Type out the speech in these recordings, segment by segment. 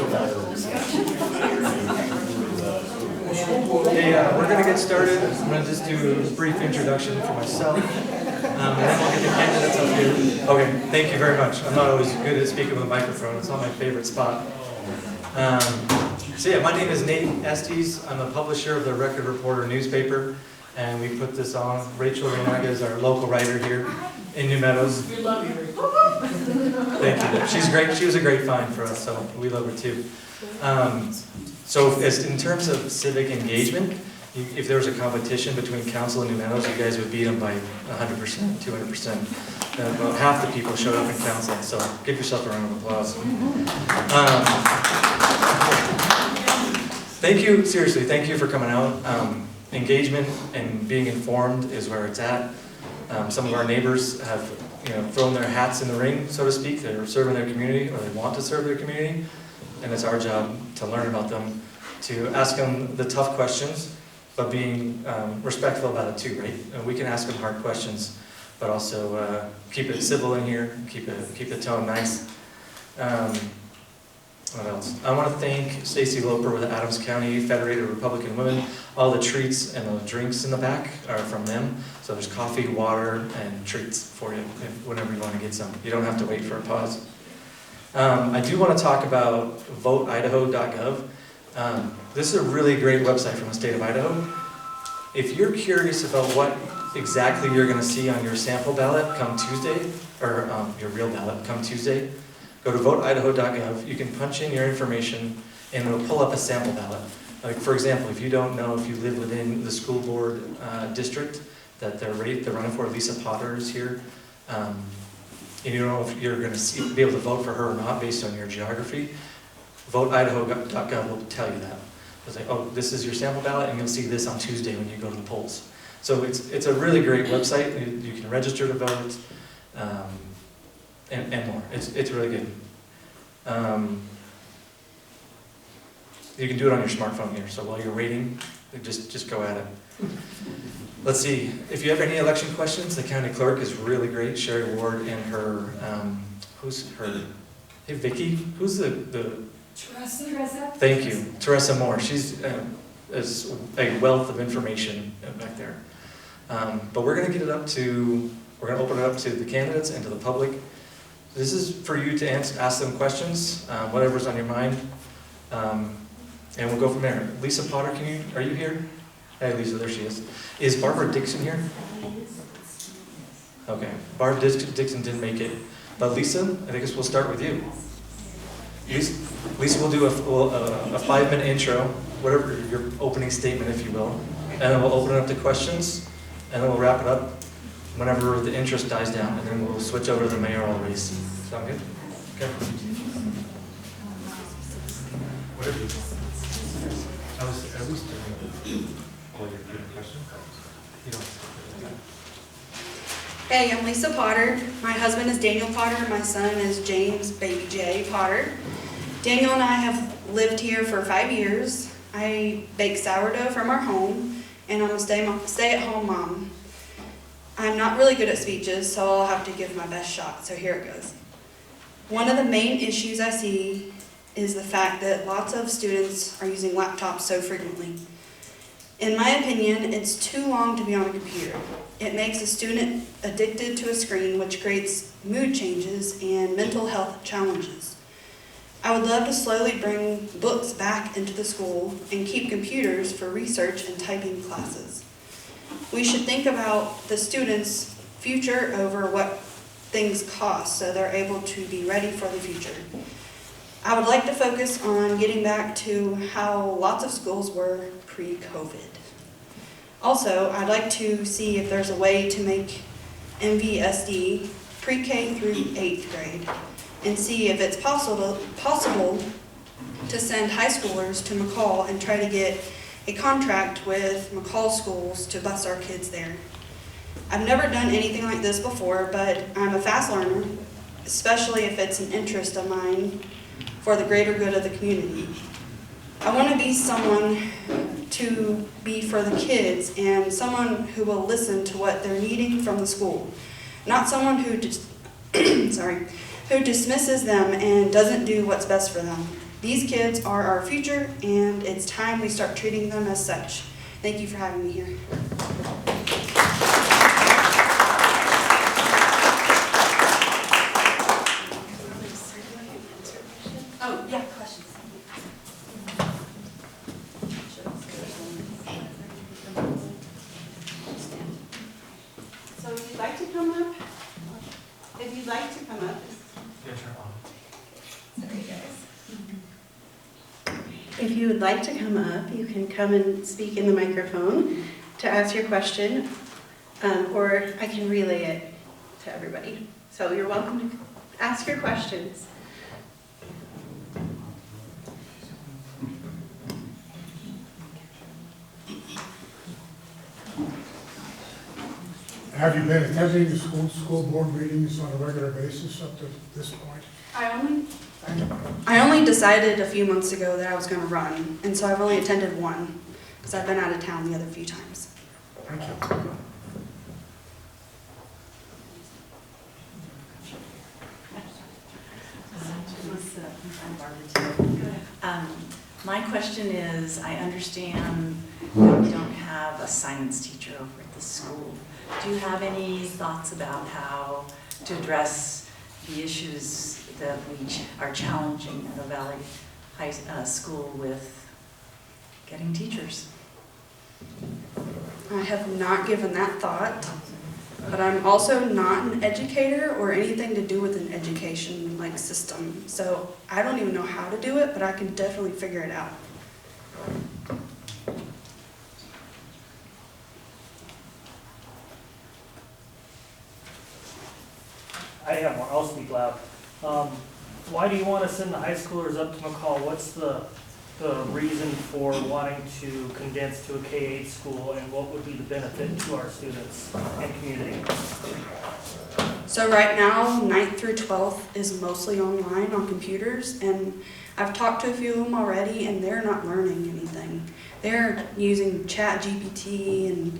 Hey, we're going to get started. I'm going to just do a brief introduction for myself, and then we'll get the candidates up here. Okay, thank you very much. I'm not always good at speaking with a microphone. It's not my favorite spot. So yeah, my name is Nate Estes. I'm a publisher of the Record Reporter newspaper, and we put this on. Rachel Renaga is our local writer here in New Meadows. We love you. Thank you. She's great. She was a great find for us, so we love her too. So as in terms of civic engagement, if there was a competition between council and New Meadows, you guys would beat them by 100%, 200%. About half the people showed up in council, so give yourself a round of applause. Thank you, seriously, thank you for coming out. Engagement and being informed is where it's at. Some of our neighbors have thrown their hats in the ring, so to speak. They're serving their community, or they want to serve their community, and it's our job to learn about them, to ask them the tough questions, but being respectful about it too, right? And we can ask them hard questions, but also keep it civil in here, keep the tone nice. What else? I want to thank Stacy Loper with the Adams County Federated Republican Women. All the treats and the drinks in the back are from them. So there's coffee, water, and treats for you whenever you want to get some. You don't have to wait for a pause. I do want to talk about voteidaho.gov. This is a really great website from the state of Idaho. If you're curious about what exactly you're going to see on your sample ballot come Tuesday, or your real ballot come Tuesday, go to voteidaho.gov. You can punch in your information and it'll pull up a sample ballot. Like for example, if you don't know if you live within the school board district that they're running for, Lisa Potter is here, and you don't know if you're going to be able to vote for her or not based on your geography, voteidaho.gov will tell you that. It'll say, oh, this is your sample ballot, and you'll see this on Tuesday when you go to the polls. So it's a really great website. You can register to vote. And more. It's really good. You can do it on your smartphone here, so while you're waiting, just go at it. Let's see, if you have any election questions, the county clerk is really great, Sherry Ward, and her, who's her, hey Vicki, who's the Teresa. Thank you, Teresa Moore. She's is a wealth of information back there. But we're going to we're going to open it up to the candidates and to the public. This is for you to ask them questions, whatever's on your mind, and we'll go from there. Lisa Potter, are you here? Hey Lisa, there she is. Is Barbara Dixon here? Okay, Barb Dixon didn't make it, but Lisa, I guess we'll start with you. Lisa will do a 5-minute intro, whatever your opening statement, if you will, and then we'll open it up to questions, and then we'll wrap it up whenever the interest dies down, and then we'll switch over to the mayoral race. Sound good? Okay. Whatever. I was at least doing your question. You don't. Hey, I'm Lisa Potter. My husband is Daniel Potter. My son is James Baby J Potter. Daniel and I have lived here for 5 years. I bake sourdough from our home, and I'm a stay-at-home mom. I'm not really good at speeches, so I'll have to give my best shot, so here it goes. One of the main issues I see is the fact that lots of students are using laptops so frequently. In my opinion, it's too long to be on a computer. It makes a student addicted to a screen, which creates mood changes and mental health challenges. I would love to slowly bring books back into the school and keep computers for research and typing classes. We should think about the students' future over what things cost so they're able to be ready for the future. I would like to focus on getting back to how lots of schools were pre-COVID. Also, I'd like to see if there's a way to make MVSD pre-K through 8th grade and see if it's possible to send high schoolers to McCall and try to get a contract with McCall schools to bus our kids there. I've never done anything like this before, but I'm a fast learner, especially if it's an interest of mine for the greater good of the community. I want to be someone to be for the kids and someone who will listen to what they're needing from the school, not someone who who dismisses them and doesn't do what's best for them. These kids are our future, and it's time we start treating them as such. Thank you for having me here. Oh, yeah, questions. So if you'd like to come up, Yeah, turn on. sorry guys. If you would like to come up, you can come and speak in the microphone to ask your question, or I can relay it to everybody. So you're welcome to ask your questions. Have you been attending the school board meetings on a regular basis up to this point? I only decided a few months ago that I was going to run, and so I've only attended one because I've been out of town the other few times. Thank you. My question is, I understand that we don't have a science teacher over at the school. Do you have any thoughts about how to address the issues that we are challenging at the Valley High School with getting teachers? I have not given that thought, but I'm also not an educator or anything to do with an education system. So I don't even know how to do it, but I can definitely figure it out. I have more, I'll speak loud. Why do you want to send the high schoolers up to McCall? What's the reason for wanting to condense to a K-8 school, and what would be the benefit to our students and community? So right now, 9th through 12th is mostly online on computers, and I've talked to a few of them already, and they're not learning anything. They're using Chat GPT and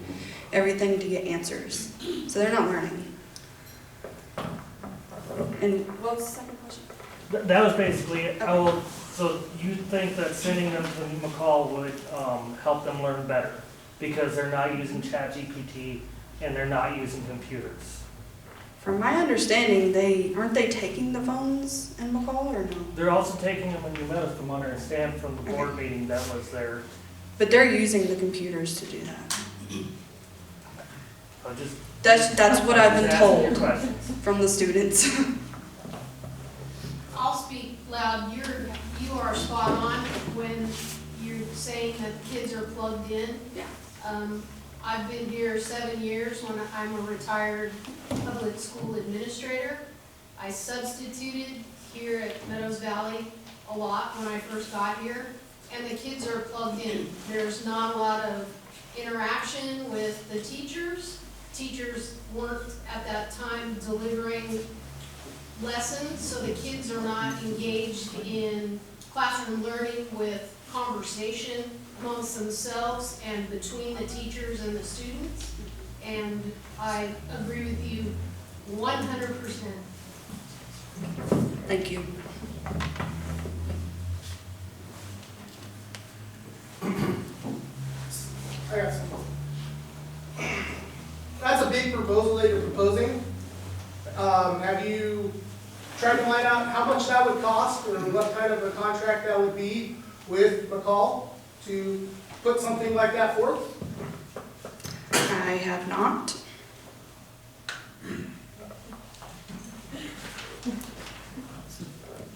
everything to get answers, so they're not learning. And what was the second question? That was basically it. So you think that sending them to McCall would help them learn better because they're not using Chat GPT and they're not using computers? From my understanding, aren't they taking the phones in McCall or no? They're also taking them in New Meadows, from what I understand from the board meeting that was there. But they're using the computers to do that. So just That's what I've been asking your told questions. from the students. I'll speak loud. You are spot on when you're saying that the kids are plugged in. Yeah. I've been here 7 years when I'm a retired public school administrator. I substituted here at Meadows Valley a lot when I first got here, and the kids are plugged in. There's not a lot of interaction with the teachers. Teachers weren't at that time delivering lessons, so the kids are not engaged in classroom learning with conversation amongst themselves and between the teachers and the students. And I agree with you 100%. Thank you. I got some. That's a big proposal that you're proposing. Have you tried to find out how much that would cost or what kind of a contract that would be with McCall to put something like that forth? I have not.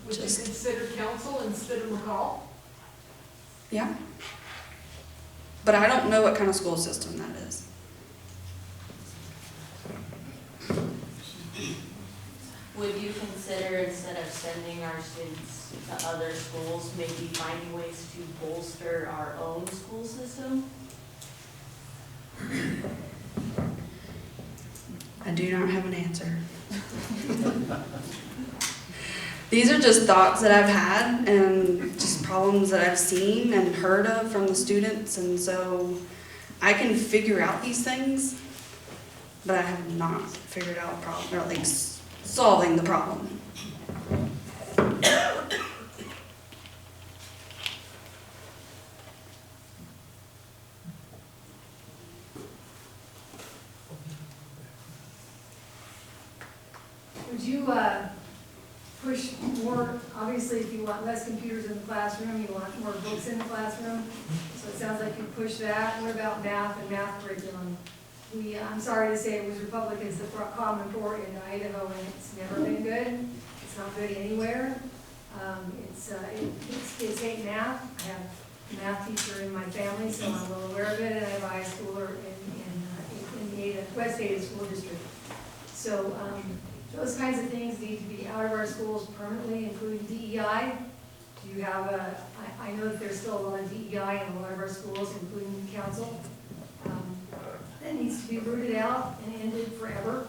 Would you consider council instead of McCall? Yeah. But I don't know what kind of school system that is. Would you consider, instead of sending our students to other schools, maybe finding ways to bolster our own school system? I do not have an answer. These are just thoughts that I've had and just problems that I've seen and heard of from the students, and so I can figure out these things, but I have not figured out a problem, or like solving the problem. you push more, obviously, if you want less computers in the classroom, you want more books in the classroom, so it sounds like you push that. What about math and math curriculum? I'm sorry to say it was Republicans that brought Common Core into Idaho, and it's never been good. It's not good anywhere. Kids hate math. I have a math teacher in my family, so I'm well aware of it, and I have a high schooler in the West Ada School District. So those kinds of things need to be out of our schools permanently, including DEI. Do you have I know that there's still a lot of DEI in a lot of our schools, including council. That needs to be rooted out and ended forever.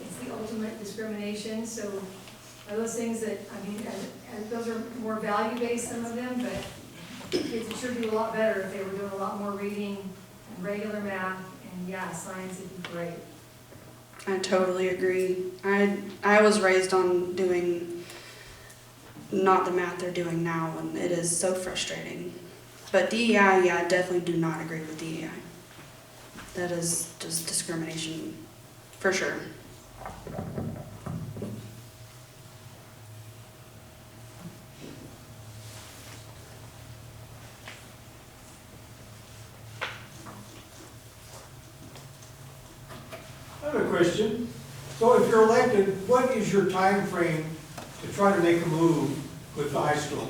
It's the ultimate discrimination. So are those things that, I mean, those are more value-based, some of them, but kids would sure do a lot better if they were doing a lot more reading and regular math, and yeah, science would be great. I totally agree. I was raised on doing not the math they're doing now, and it is so frustrating. But DEI, yeah, I definitely do not agree with DEI. That is just discrimination, for sure. I have a question. So if you're elected, what is your time frame to try to make a move with the high school?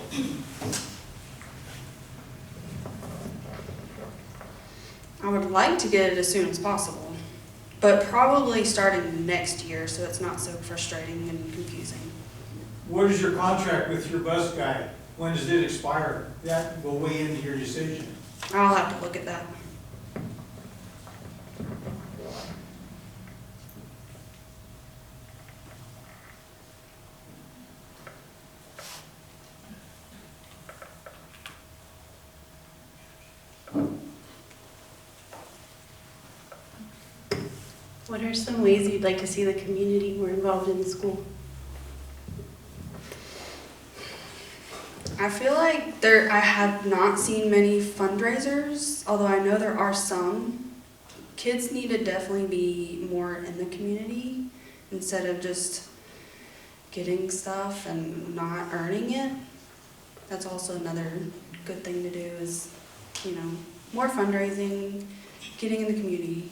I would like to get it as soon as possible, but probably starting next year so it's not so frustrating and confusing. What is your contract with your bus guy? When does it expire? That will weigh into your decision. I'll have to look at that. What are some ways you'd like to see the community more involved in the school? I feel like I have not seen many fundraisers, although I know there are some. Kids need to definitely be more in the community instead of just getting stuff and not earning it. That's also another good thing to do is, more fundraising, getting in the community.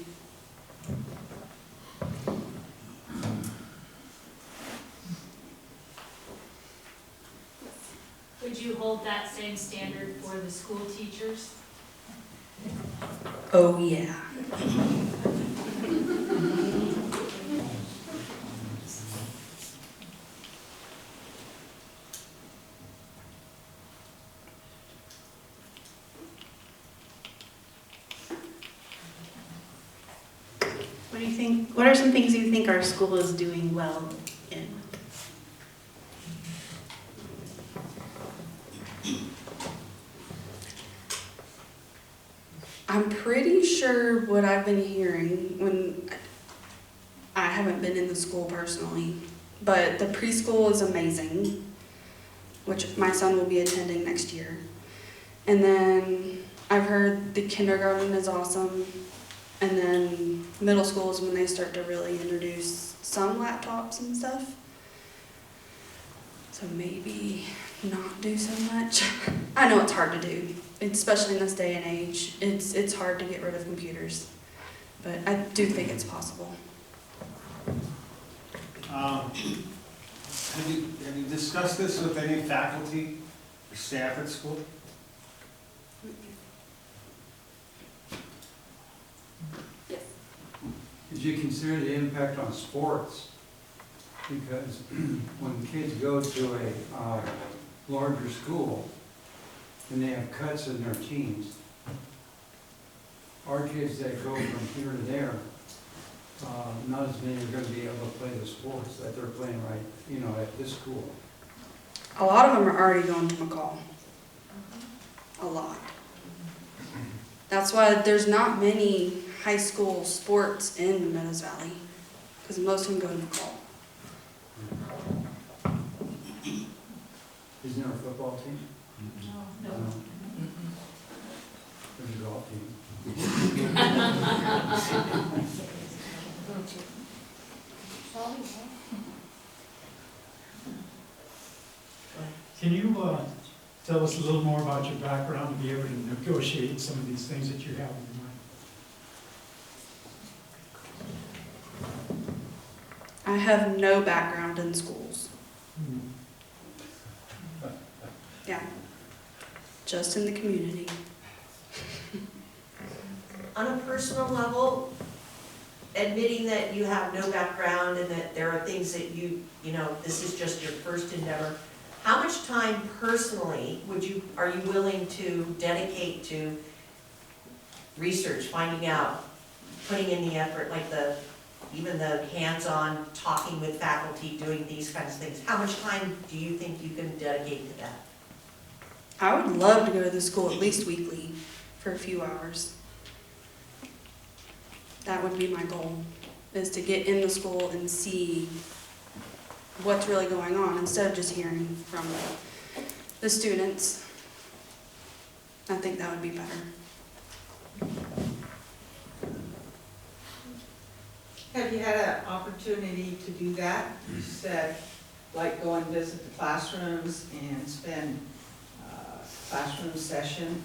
Would you hold that same standard for the school teachers? Oh, yeah. What do you think? What are some things you think our school is doing well in? I'm pretty sure what I've been hearing when I haven't been in the school personally, but the preschool is amazing, which my son will be attending next year. And then I've heard the kindergarten is awesome. And then middle school is when they start to really introduce some laptops and stuff. So maybe not do so much. I know it's hard to do, especially in this day and age. It's hard to get rid of computers, but I do think it's possible. Have you discussed this with any faculty or staff at school? Yes. Did you consider the impact on sports? Because when kids go to a larger school and they have cuts in their teams, our kids that go from here to there, not as many are going to be able to play the sports that they're playing at this school. A lot of them are already going to McCall. A lot. That's why there's not many high school sports in Meadows Valley, because most of them go to McCall. Isn't there a football team? No. There's a golf team. Can you tell us a little more about your background to be able to negotiate some of these things that you have in your mind? I have no background in schools. Yeah, just in the community. On a personal level, admitting that you have no background and that there are things that you know, this is just your first endeavor, how much time personally are you willing to dedicate to research, finding out, putting in the effort, like even the hands-on talking with faculty, doing these kinds of things? How much time do you think you can dedicate to that? I would love to go to the school at least weekly for a few hours. That would be my goal, is to get in the school and see what's really going on instead of just hearing from the students. I think that would be better. Have you had an opportunity to do that? You said, like go and visit the classrooms and spend classroom session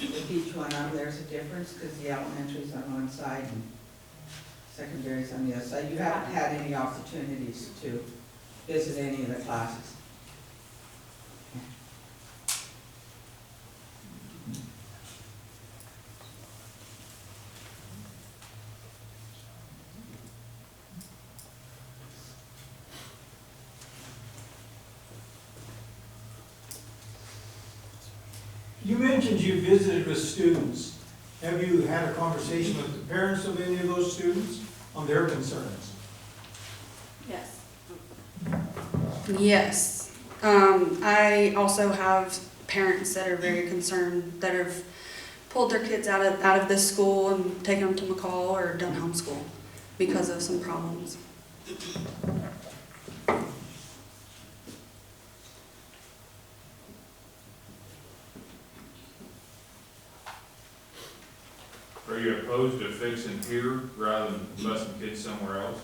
with each one of them. There's a difference because the elementary's on one side and secondary's on the other side. You haven't had any opportunities to visit any of the classes? You mentioned you visited with students. Have you had a conversation with the parents of any of those students on their concerns? Yes. Yes. I also have parents that are very concerned that have pulled their kids out of this school and taken them to McCall or done homeschool because of some problems. Are you opposed to fixing here rather than busing kids somewhere else?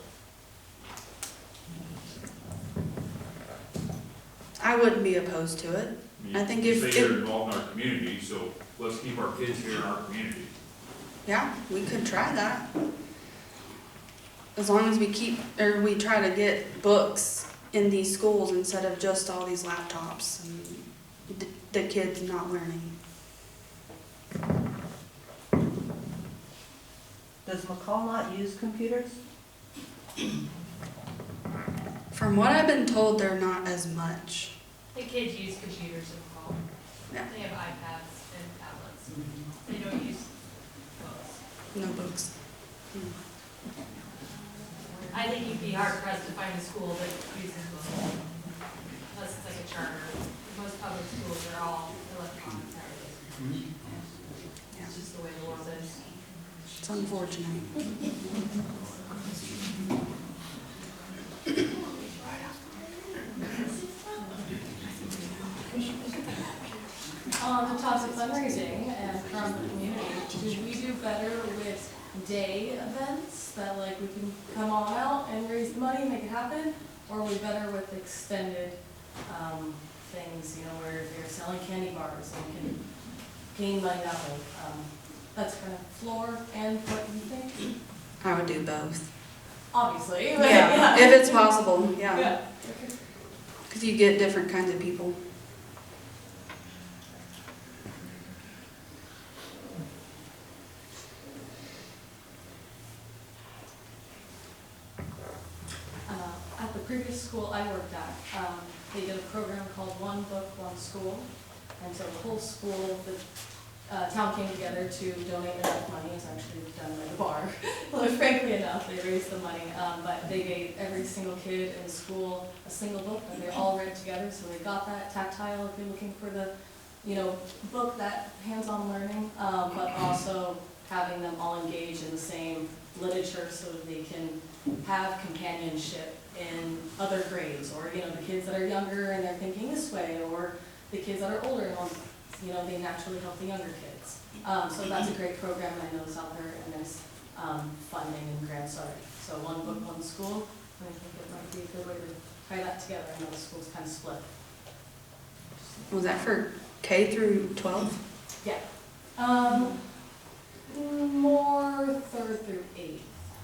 I wouldn't be opposed to it. I think You if say you're involved in our community, so let's keep our kids here in our community. yeah, we could try that. As long as we try to get books in these schools instead of just all these laptops and the kids not learning. Does McCall not use computers? From what I've been told, they're not as much. The kids use computers at home. Yeah. They have iPads and tablets. They don't use books. No books. I think you'd be hard pressed to find a school that uses books. Unless it's like a charter. Most public schools are all electronic nowadays. It's just the way the world is. It's unfortunate. On the topic of fundraising and from the community, should we do better with day events that like we can come all out and raise the money, make it happen? Or are we better with extended things, you know, where they're selling candy bars and you can gain money that way? That's kind of floor and what you think? I would do both. Obviously. Yeah, if it's possible, yeah. Yeah. Because you get different kinds of people. At the previous school I worked at, they did a program called One Book, One School. And so the whole school, the town came together to donate enough money. It's actually done by the bar. Well, frankly enough, they raised the money, but they gave every single kid in the school a single book that they all read together. So they got that tactile if you're looking for the, you know, book, that hands-on learning, but also having them all engage in the same literature so that they can have companionship in other grades, or, you know, the kids that are younger and they're thinking this way, or the kids that are older and want, you know, they naturally help the younger kids. So that's a great program, and I know it's out there, and there's funding and grants already. So One Book, One School, and I think it might be a good way to tie that together. I know the school's kind of split. Was that for K through 12? Yeah. More 3rd through 8th.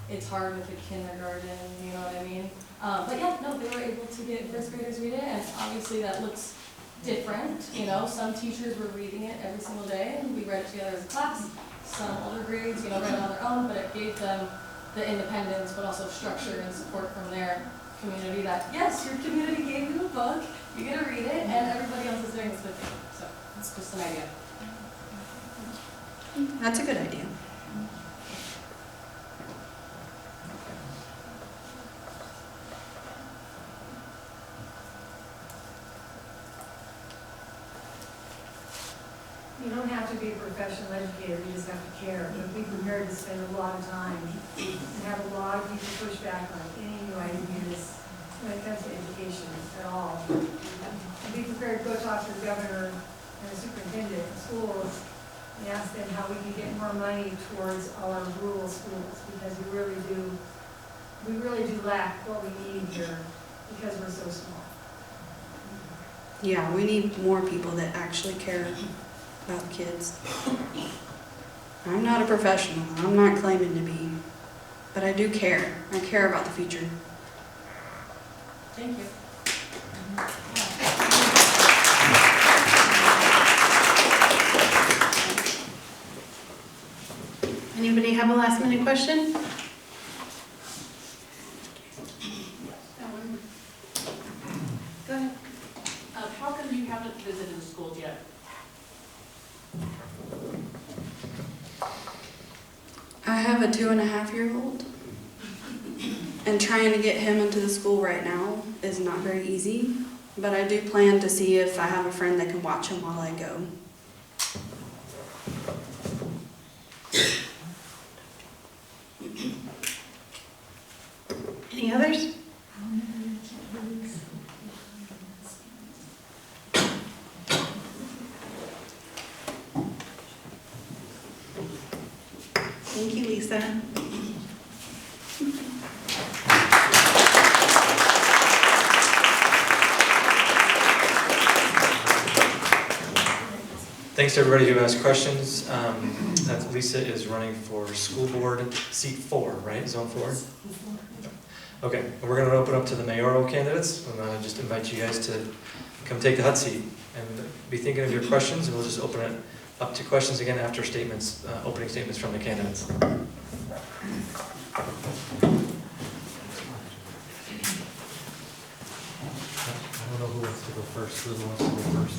It's hard with the kindergarten, you know what I mean? But yeah, no, they were able to get first graders read it, and obviously that looks different, you know? Some teachers were reading it every single day, and we read it together as a class. Some older grades, you know, read it on their own, but it gave them the independence, but also structure and support from their community that, yes, your community gave you a book, you get to read it, and everybody else is doing this with you. So it's just an idea. That's a good idea. You don't have to be a professional educator, you just have to care, but be prepared to spend a lot of time and have a lot of people push back on any new ideas when it comes to education at all. And be prepared to go talk to the governor and the superintendent of schools and ask them how we can get more money towards our rural schools, because we really do lack what we need here because we're so small. Yeah, we need more people that actually care about kids. I'm not a professional, I'm not claiming to be, but I do care. I care about the future. Thank you. Anybody have a last minute question? Go ahead. How come you haven't visited the schools yet? I have a 2.5-year-old, and trying to get him into the school right now is not very easy, but I do plan to see if I have a friend that can watch him while I go. Any others? Thank you, Lisa. Thanks to everybody who asked questions. That Lisa is running for school board seat 4, right? Zone 4? Okay, and we're going to open up to the mayoral candidates. I'm going to just invite you guys to come take the hot seat and be thinking of your questions, and we'll just open it up to questions again after statements, opening statements from the candidates. I don't know who wants to go first. Who wants to go first?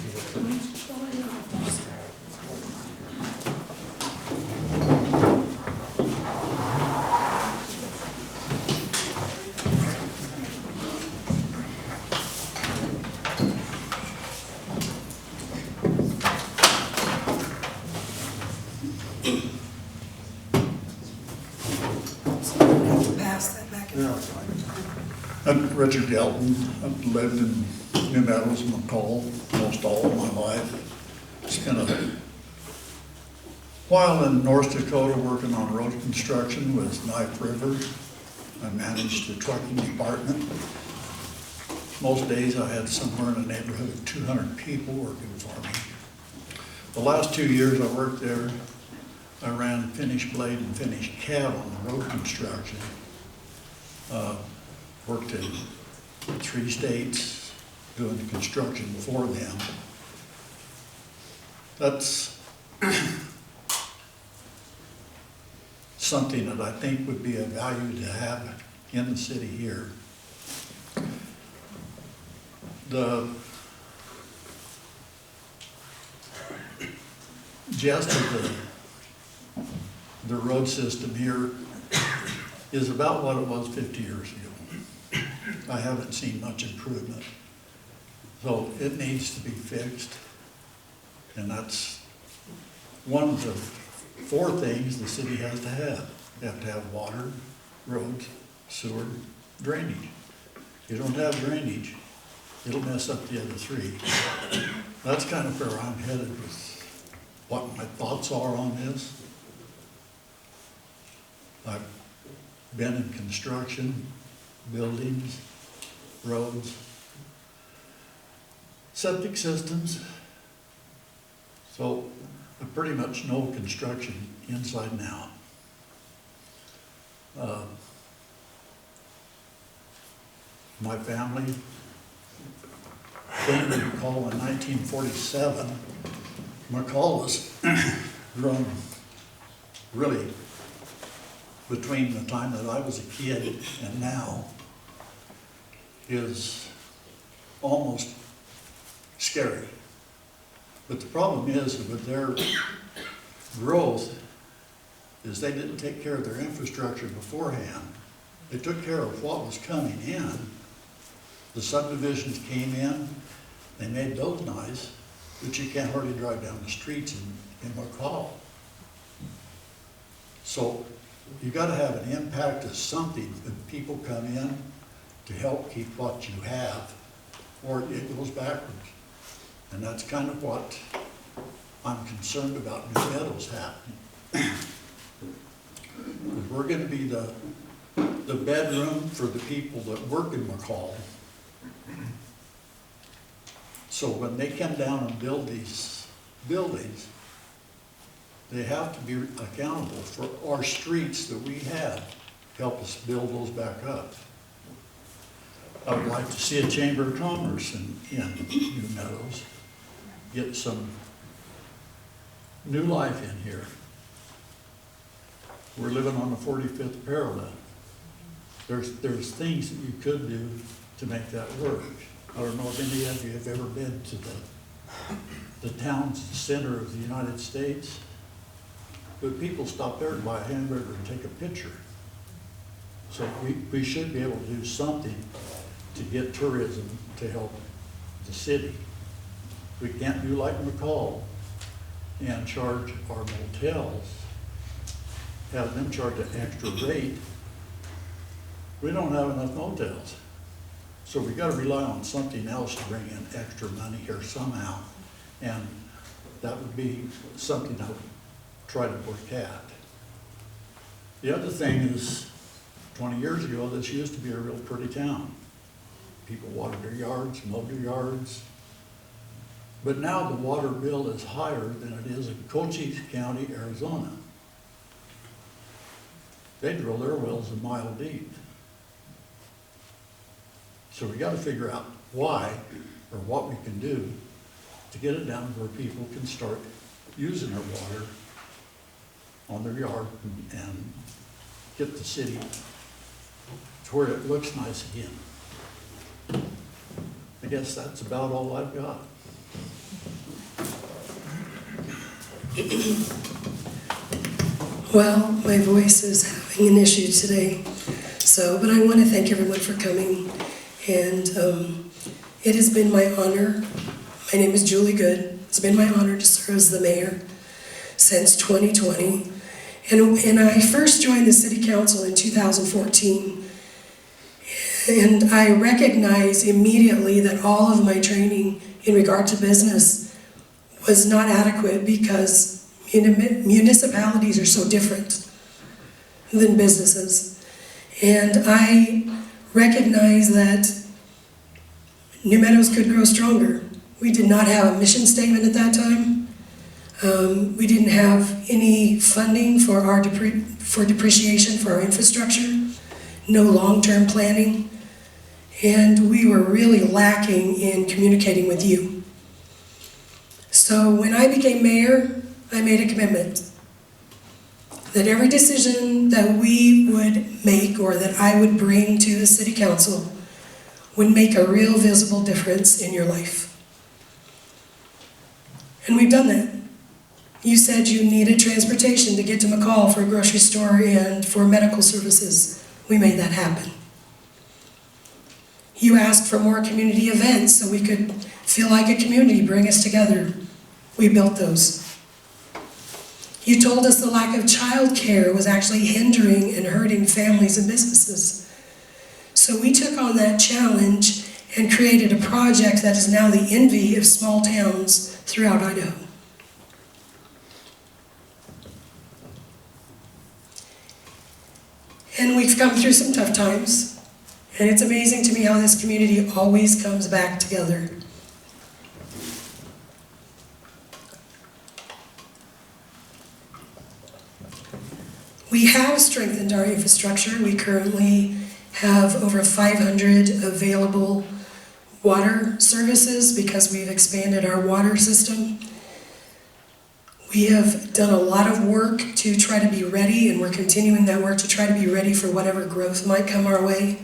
I'm Richard Gelton. I've lived in Meadows, McCall, most all of my life. Spent a while in North Dakota working on road construction with Knife River. I managed the trucking department. Most days I had somewhere in the neighborhood of 200 people working for me. The last 2 years I worked there, I ran finished blade and finished cab on the road construction. Worked in 3 states doing the construction for them. That's something that I think would be of value to have in the city here. The gist of the road system here is about what it was 50 years ago. I haven't seen much improvement. So it needs to be fixed. And that's one of the 4 things the city has to have. You have to have water, roads, sewer, drainage. If you don't have drainage, it'll mess up the other 3. That's kind of where I'm headed with what my thoughts are on this. I've been in construction, buildings, roads. Septic systems. So pretty much no construction inside and out. My family came to McCall in 1947. McCall has grown really between the time that I was a kid and now is almost scary. But the problem is with their growth is they didn't take care of their infrastructure beforehand. They took care of what was coming in. The subdivisions came in, they made those nice, but you can't hardly drive down the streets in McCall. So you gotta have an impact of something when people come in to help keep what you have, or it goes backwards. And that's kind of what I'm concerned about New Meadows happening. We're gonna be the bedroom for the people that work in McCall. So when they come down and build these buildings, they have to be accountable for our streets that we have, help us build those back up. I would like to see a Chamber of Commerce in New Meadows, get some new life in here. We're living on the 45th parallel. There's things that you could do to make that work. I don't know if any of you have ever been to the town center of the United States, but people stop there to buy a hamburger and take a picture. So we should be able to do something to get tourism to help the city. We can't do like McCall and charge our motels, have them charge an extra rate. We don't have enough motels. So we gotta rely on something else to bring in extra money here somehow. And that would be something I would try to work at. The other thing is, 20 years ago, this used to be a real pretty town. People watered their yards, mowed their yards. But now the water bill is higher than it is in Cochise County, Arizona. They drill their wells a mile deep. So we got to figure out why or what we can do to get it down where people can start using their water on their yard and get the city to where it looks nice again. I guess that's about all I've got. Well, my voice is having an issue today, but I want to thank everyone for coming, and it has been my honor. My name is Julie Good. It's been my honor to serve as the mayor since 2020, and I first joined the city council in 2014, and I recognized immediately that all of my training in regard to business was not adequate because municipalities are so different than businesses. And I recognize that New Meadows could grow stronger. We did not have a mission statement at that time. We didn't have any funding for our depreciation for our infrastructure, no long-term planning, and we were really lacking in communicating with you. So when I became mayor, I made a commitment that every decision that we would make or that I would bring to the city council would make a real visible difference in your life. And we've done that. You said you needed transportation to get to McCall for a grocery store and for medical services. We made that happen. You asked for more community events so we could feel like a community, bring us together. We built those. You told us the lack of childcare was actually hindering and hurting families and businesses. So we took on that challenge and created a project that is now the envy of small towns throughout Idaho. And we've come through some tough times, and it's amazing to me how this community always comes back together. We have strengthened our infrastructure. We currently have over 500 available water services because we've expanded our water system. We have done a lot of work to try to be ready, and we're continuing that work to try to be ready for whatever growth might come our way.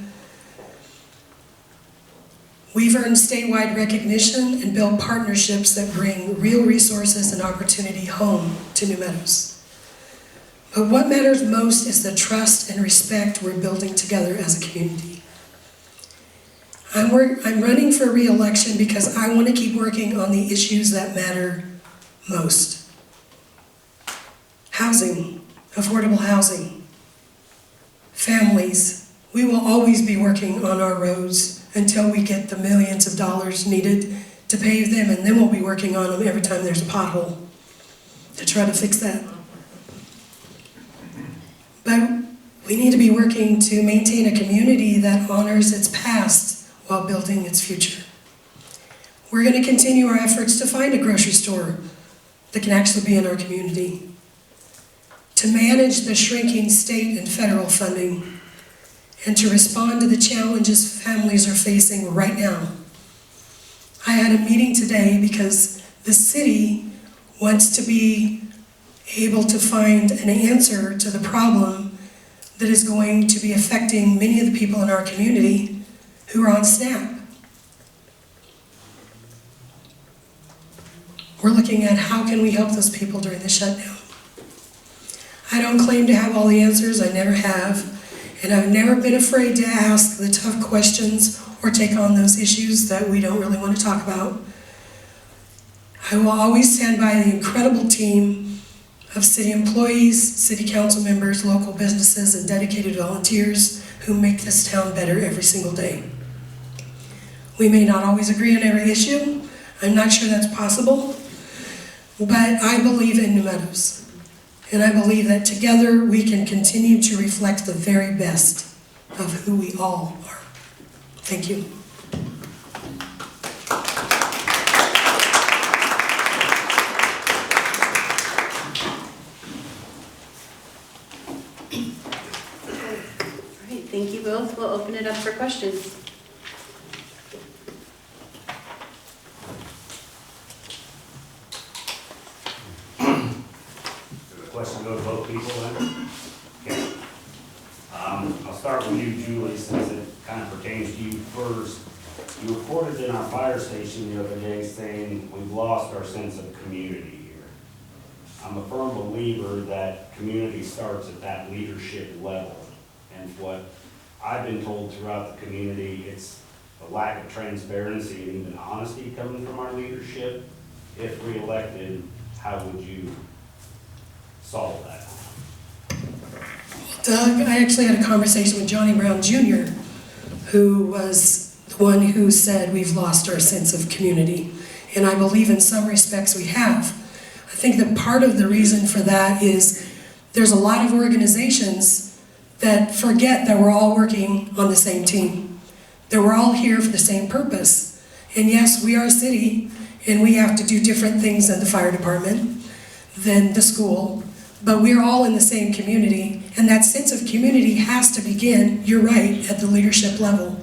We've earned statewide recognition and built partnerships that bring real resources and opportunity home to New Meadows. But what matters most is the trust and respect we're building together as a community. I'm running for re-election because I want to keep working on the issues that matter most. Housing, affordable housing, families. We will always be working on our roads until we get the millions of dollars needed to pave them, and then we'll be working on them every time there's a pothole to try to fix that. But we need to be working to maintain a community that honors its past while building its future. We're going to continue our efforts to find a grocery store that can actually be in our community, to manage the shrinking state and federal funding, and to respond to the challenges families are facing right now. I had a meeting today because the city wants to be able to find an answer to the problem that is going to be affecting many of the people in our community who are on SNAP. We're looking at how can we help those people during the shutdown. I don't claim to have all the answers, I never have, and I've never been afraid to ask the tough questions or take on those issues that we don't really want to talk about. I will always stand by the incredible team of city employees, city council members, local businesses, and dedicated volunteers who make this town better every single day. We may not always agree on every issue. I'm not sure that's possible, but I believe in New Meadows. And I believe that together we can continue to reflect the very best of who we all are. Thank you. All right, thank you both. We'll open it up for questions. Question go to both people then? Okay. I'll start with you, Julie, since it kind of pertains to you first. You reported in our fire station the other day saying we've lost our sense of community here. I'm a firm believer that community starts at that leadership level. And what I've been told throughout the community, it's the lack of transparency and even honesty coming from our leadership. If reelected, how would you solve that? Doug, I actually had a conversation with Johnny Brown Jr., who was the one who said we've lost our sense of community. And I believe in some respects we have. I think that part of the reason for that is there's a lot of organizations that forget that we're all working on the same team, that we're all here for the same purpose. And yes, we are a city, and we have to do different things than the fire department, than the school, but we're all in the same community, and that sense of community has to begin, you're right, at the leadership level.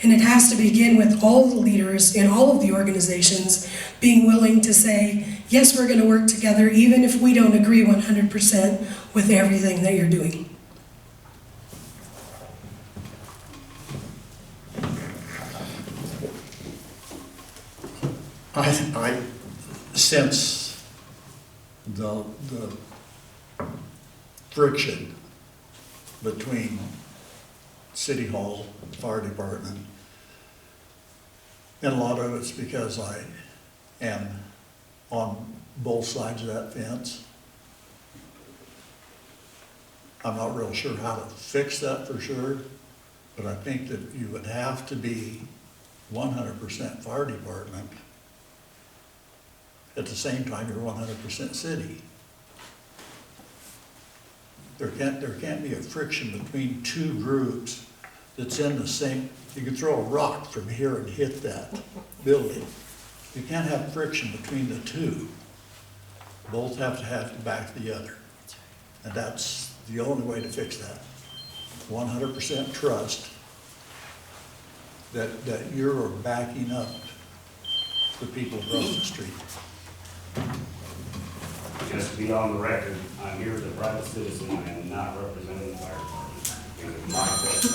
And it has to begin with all the leaders in all of the organizations being willing to say, yes, we're going to work together even if we don't agree 100% with everything that you're doing. I sense the friction between City Hall, Fire Department, and a lot of it's because I am on both sides of that fence. I'm not real sure how to fix that for sure, but I think that you would have to be 100% fire department. At the same time, you're 100% city. There can't be a friction between two groups that's in the same. You can throw a rock from here and hit that building. You can't have friction between the two. Both have to back the other. And that's the only way to fix that. 100% trust that you're backing up the people across the street. Just to be on the record, I'm here as a private citizen, I am not representing the fire department. It is my question.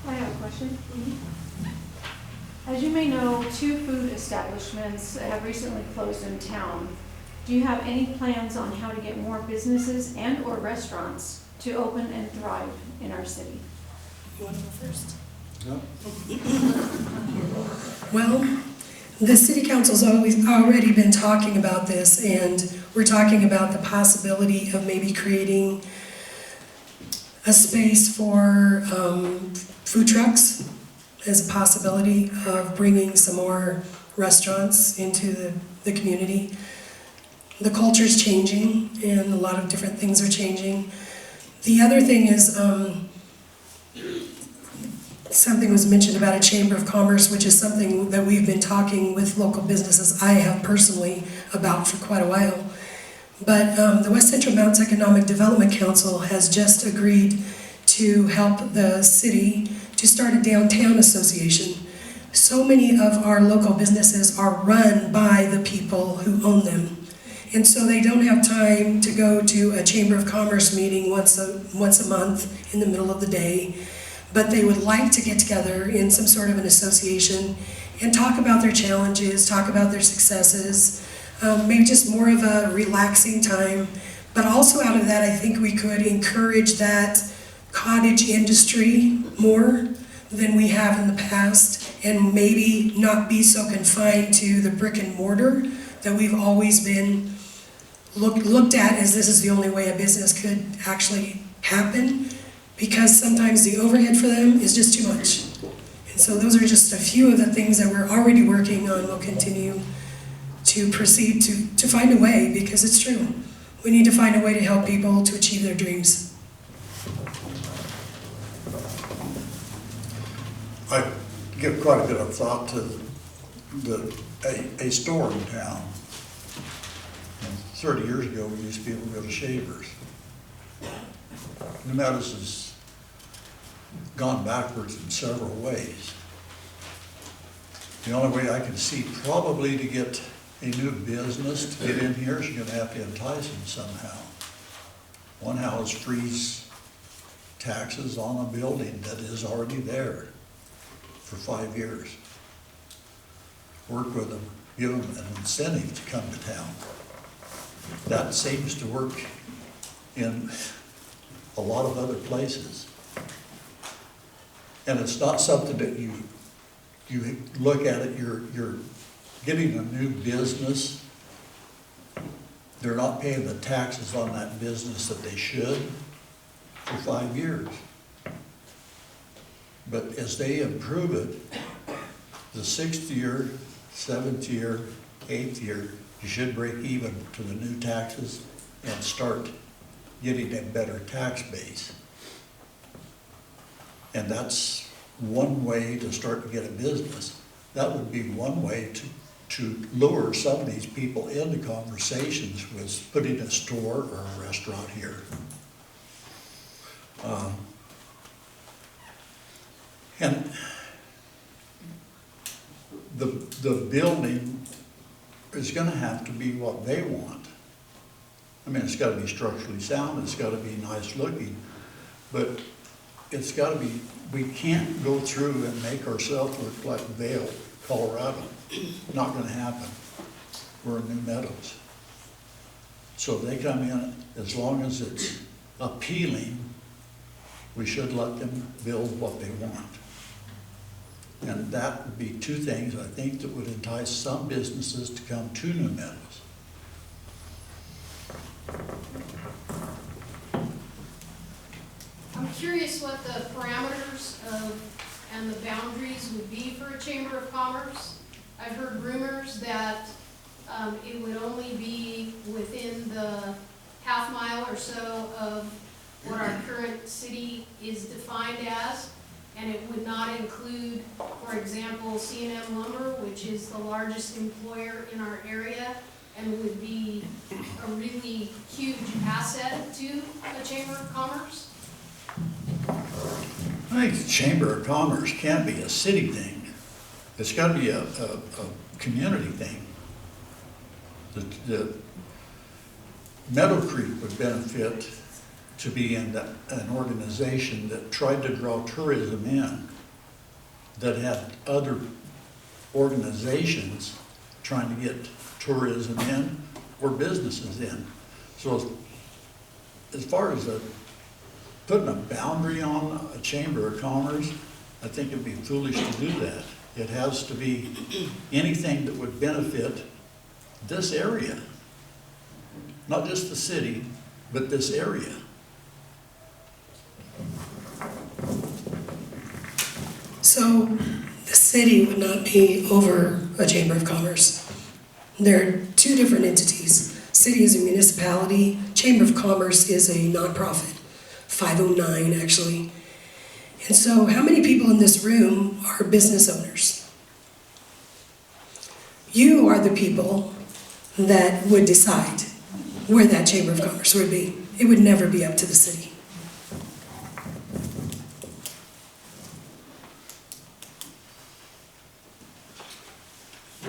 I have a question. As you may know, 2 food establishments have recently closed in town. Do you have any plans on how to get more businesses and/or restaurants to open and thrive in our city? You want to go first? No? Well, the city council's already been talking about this, and we're talking about the possibility of maybe creating a space for food trucks as a possibility of bringing some more restaurants into the community. The culture's changing, and a lot of different things are changing. The other thing is, something was mentioned about a chamber of commerce, which is something that we've been talking with local businesses, I have personally, about for quite a while. But the West Central Mountains Economic Development Council has just agreed to help the city to start a downtown association. So many of our local businesses are run by the people who own them. And so they don't have time to go to a Chamber of Commerce meeting once a month in the middle of the day. But they would like to get together in some sort of an association and talk about their challenges, talk about their successes, maybe just more of a relaxing time. But also out of that, I think we could encourage that cottage industry more than we have in the past, and maybe not be so confined to the brick and mortar that we've always been looked at as this is the only way a business could actually happen, because sometimes the overhead for them is just too much. And so those are just a few of the things that we're already working on. We'll continue to proceed to find a way, because it's true. We need to find a way to help people to achieve their dreams. I give quite a bit of thought to a store in town. 30 years ago, we used to be able to go to Shavers. Meadows has gone backwards in several ways. The only way I can see probably to get a new business to get in here is you're gonna have to entice them somehow. One, how is freeze taxes on a building that is already there for 5 years. Work with them, give them an incentive to come to town. That seems to work in a lot of other places. And it's not something that you look at it, you're getting a new business. They're not paying the taxes on that business that they should for 5 years. But as they improve it, the 6th year, 7th year, 8th year, you should break even to the new taxes and start getting a better tax base. And that's one way to start to get a business. That would be one way to lure some of these people into conversations, with putting a store or a restaurant here. And the building is gonna have to be what they want. I mean, it's gotta be structurally sound, it's gotta be nice looking, but it's gotta be, we can't go through and make ourselves look like Vail, Colorado. Not gonna happen. We're in New Meadows. So if they come in, as long as it's appealing, we should let them build what they want. And that would be 2 things, I think, that would entice some businesses to come to New Meadows. I'm curious what the parameters and the boundaries would be for a Chamber of Commerce. I've heard rumors that it would only be within the half mile or so of what our current city is defined as. And it would not include, for example, C&M Lumber, which is the largest employer in our area and would be a really huge asset to the Chamber of Commerce. I think the Chamber of Commerce can't be a city thing. It's gotta be a community thing. The Meadow Creek would benefit to be in an organization that tried to draw tourism in, that had other organizations trying to get tourism in or businesses in. So as far as putting a boundary on a Chamber of Commerce, I think it'd be foolish to do that. It has to be anything that would benefit this area. Not just the city, but this area. So the city would not be over a Chamber of Commerce. There are two different entities. City is a municipality, Chamber of Commerce is a nonprofit, 509 actually. And so how many people in this room are business owners? You are the people that would decide where that Chamber of Commerce would be. It would never be up to the city.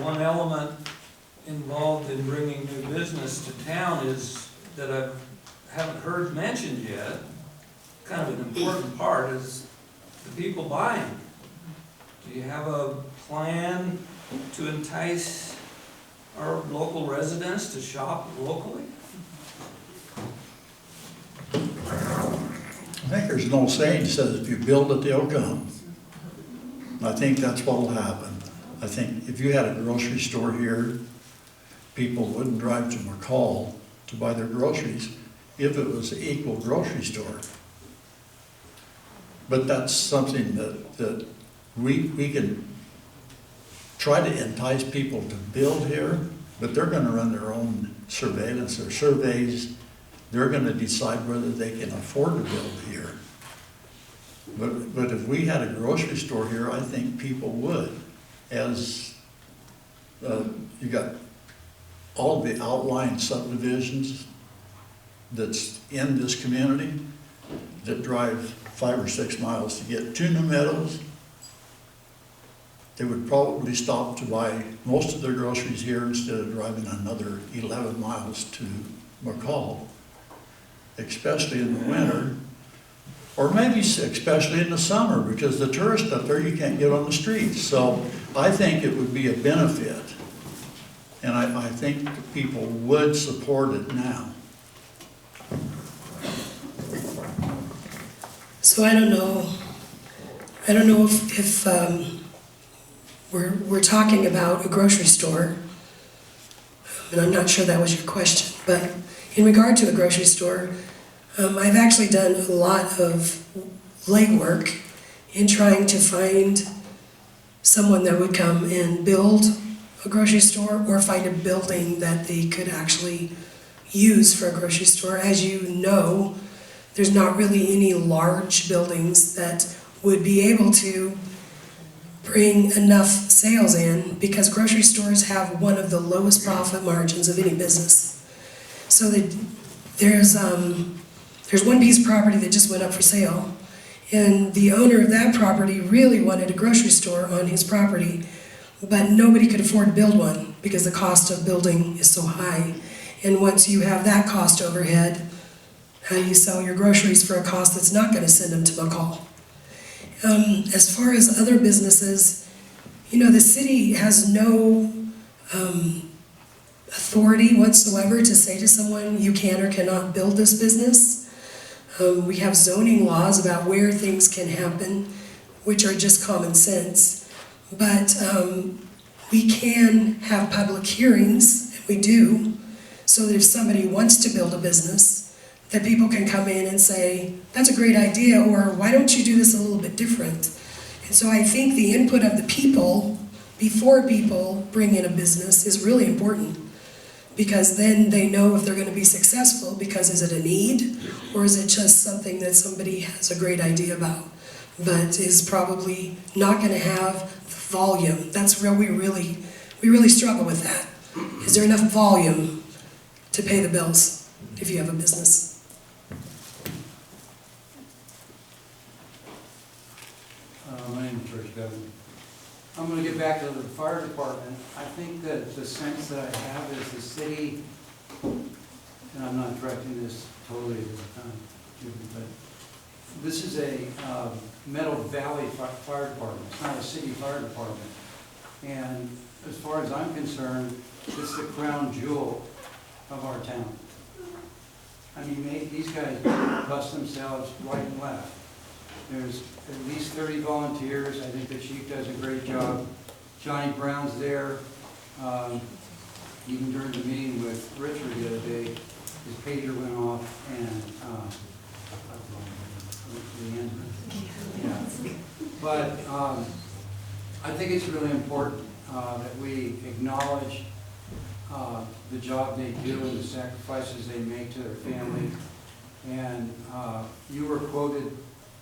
One element involved in bringing new business to town is, that I haven't heard mentioned yet, kind of an important part, is the people buying. Do you have a plan to entice our local residents to shop locally? I think there's an old saying that says, if you build it, they'll come. I think that's what'll happen. I think if you had a grocery store here, people wouldn't drive to McCall to buy their groceries if it was an equal grocery store. But that's something that we can try to entice people to build here, but they're gonna run their own surveillance or surveys. They're gonna decide whether they can afford to build here. But if we had a grocery store here, I think people would. As you got all the outlying subdivisions that's in this community that drive 5 or 6 miles to get to New Meadows, they would probably stop to buy most of their groceries here instead of driving another 11 miles to McCall, especially in the winter, or maybe especially in the summer, because the tourists up there, you can't get on the streets. So I think it would be a benefit, and I think people would support it now. So I don't know if we're talking about a grocery store, and I'm not sure that was your question, but in regard to a grocery store, I've actually done a lot of legwork in trying to find someone that would come and build a grocery store or find a building that they could actually use for a grocery store. As you know, there's not really any large buildings that would be able to bring enough sales in, because grocery stores have one of the lowest profit margins of any business. So there's one piece of property that just went up for sale, and the owner of that property really wanted a grocery store on his property, but nobody could afford to build one because the cost of building is so high. And once you have that cost overhead, how do you sell your groceries for a cost that's not going to send them to McCall? As far as other businesses, you know, the city has no authority whatsoever to say to someone, you can or cannot build this business. We have zoning laws about where things can happen, which are just common sense. But we can have public hearings, and we do, so that if somebody wants to build a business, that people can come in and say, that's a great idea, or why don't you do this a little bit different? And so I think the input of the people before people bring in a business is really important, because then they know if they're going to be successful, because is it a need, or is it just something that somebody has a great idea about? but is probably not gonna have the volume. That's where we really struggle with that. Is there enough volume to pay the bills if you have a business? My name is George Devon. I'm gonna get back to the fire department. I think that the sense that I have is the city, and I'm not directing this totally to Judy, but this is a Meadows Valley Fire Department. It's not a city fire department. And as far as I'm concerned, it's the crown jewel of our town. I mean, these guys bust themselves right and left. There's at least 30 volunteers. I think the chief does a great job. Johnny Brown's there. Even during the meeting with Richard the other day, his pager went off and yeah. But I think it's really important that we acknowledge the job they do and the sacrifices they make to their family. And you were quoted,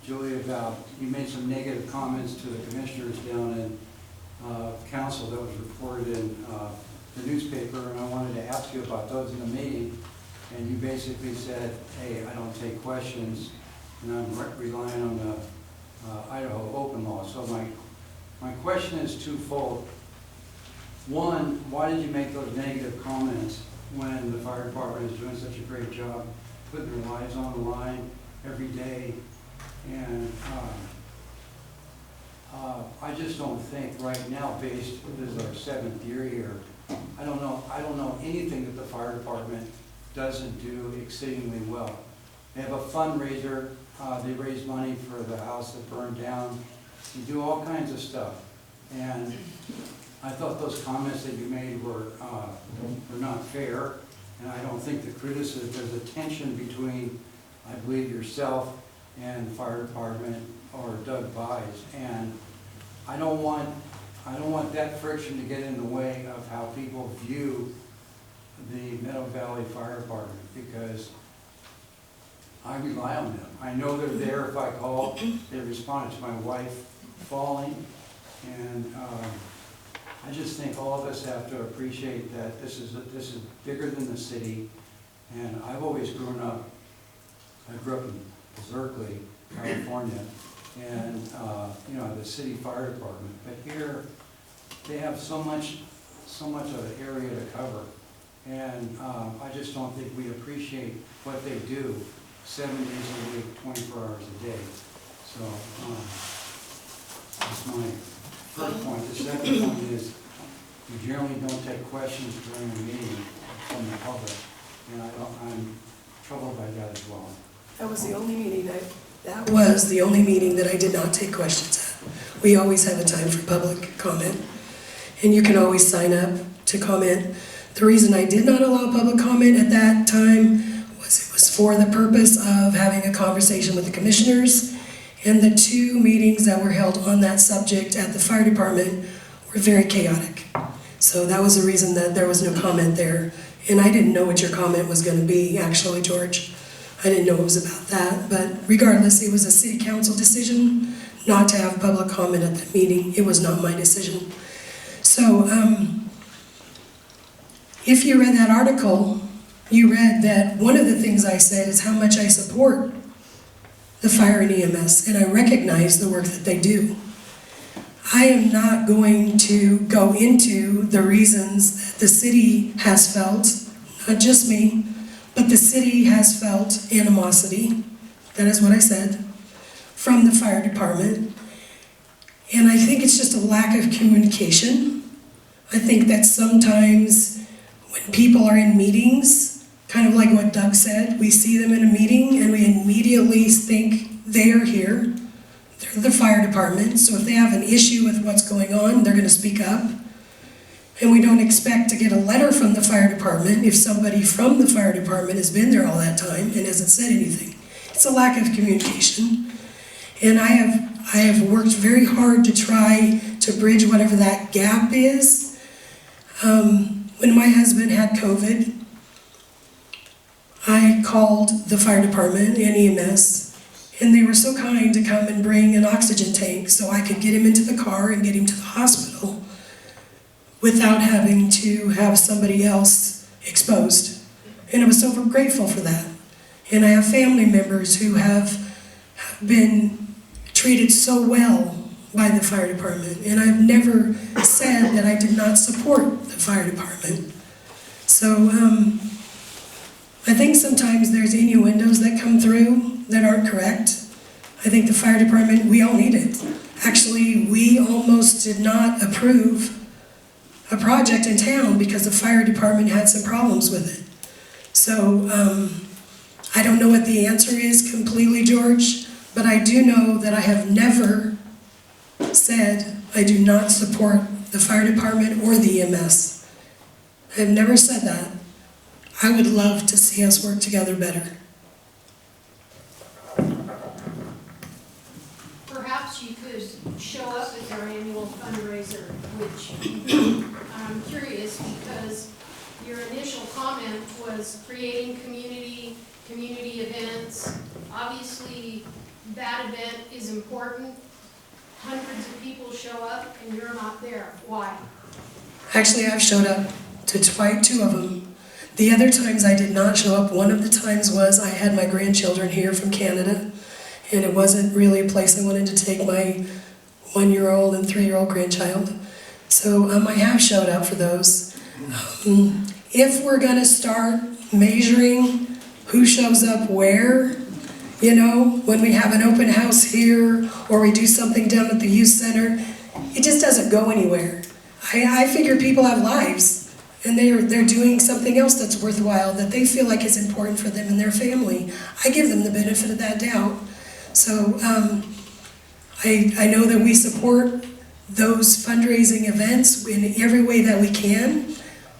Julie, about, you made some negative comments to the commissioners down in council that was reported in the newspaper, and I wanted to ask you about those in the meeting. And you basically said, hey, I don't take questions, and I'm relying on the Idaho open law. So my question is twofold. One, why did you make those negative comments when the fire department is doing such a great job putting their lives on the line every day? And I just don't think right now, this is our 7th year here, I don't know anything that the fire department doesn't do exceedingly well. They have a fundraiser, they raise money for the house that burned down. You do all kinds of stuff. And I thought those comments that you made were not fair, and I don't think the criticism, there's a tension between, I believe, yourself and the fire department or Doug Vise, and I don't want that friction to get in the way of how people view the Meadows Valley Fire Department, because I rely on them. I know they're there if I call. They responded to my wife falling, and I just think all of us have to appreciate that this is bigger than the city. And I've always grown up, I grew up in Berkeley, California, and you know, the city fire department. But here, they have so much of an area to cover, and I just don't think we appreciate what they do 7 days a week, 24 hours a day. So that's my first point. The second point is we generally don't take questions during a meeting from the public, and I'm troubled by that as well. That was the only meeting that I did not take questions at. We always have a time for public comment, and you can always sign up to comment. The reason I did not allow public comment at that time was it was for the purpose of having a conversation with the commissioners, and the 2 meetings that were held on that subject at the fire department were very chaotic. So that was the reason that there was no comment there. And I didn't know what your comment was going to be, actually, George. I didn't know it was about that, but regardless, it was a city council decision not to have public comment at that meeting. It was not my decision. So, if you read that article, you read that one of the things I said is how much I support the fire and EMS, and I recognize the work that they do. I am not going to go into the reasons that the city has felt, not just me, but the city has felt animosity, that is what I said, from the fire department. And I think it's just a lack of communication. I think that sometimes when people are in meetings, kind of like what Doug said, we see them in a meeting and we immediately think they are here. They're the fire department, so if they have an issue with what's going on, they're going to speak up. And we don't expect to get a letter from the fire department if somebody from the fire department has been there all that time and hasn't said anything. It's a lack of communication. And I have worked very hard to try to bridge whatever that gap is. When my husband had COVID, I called the fire department and EMS, And they were so kind to come and bring an oxygen tank so I could get him into the car and get him to the hospital without having to have somebody else exposed. And I was so grateful for that. And I have family members who have been treated so well by the fire department. And I've never said that I did not support the fire department. So I think sometimes there's innuendos that come through that aren't correct. I think the fire department, we all need it. Actually, we almost did not approve a project in town because the fire department had some problems with it. So I don't know what the answer is completely, George, but I do know that I have never said I do not support the fire department or the EMS. I have never said that. I would love to see us work together better. Perhaps you could show up at your annual fundraiser, which I'm curious because your initial comment was creating community events. Obviously, that event is important. Hundreds of people show up and you're not there. Why? Actually, I've showed up to two of them. The other times I did not show up. One of the times was I had my grandchildren here from Canada, and it wasn't really a place I wanted to take my 1-year-old and 3-year-old grandchild. So I have showed up for those. If we're gonna start measuring who shows up where, you know, when we have an open house here or we do something down at the youth center, it just doesn't go anywhere. I figure people have lives and they're doing something else that's worthwhile that they feel like is important for them and their family. I give them the benefit of that doubt. So I know that we support those fundraising events in every way that we can,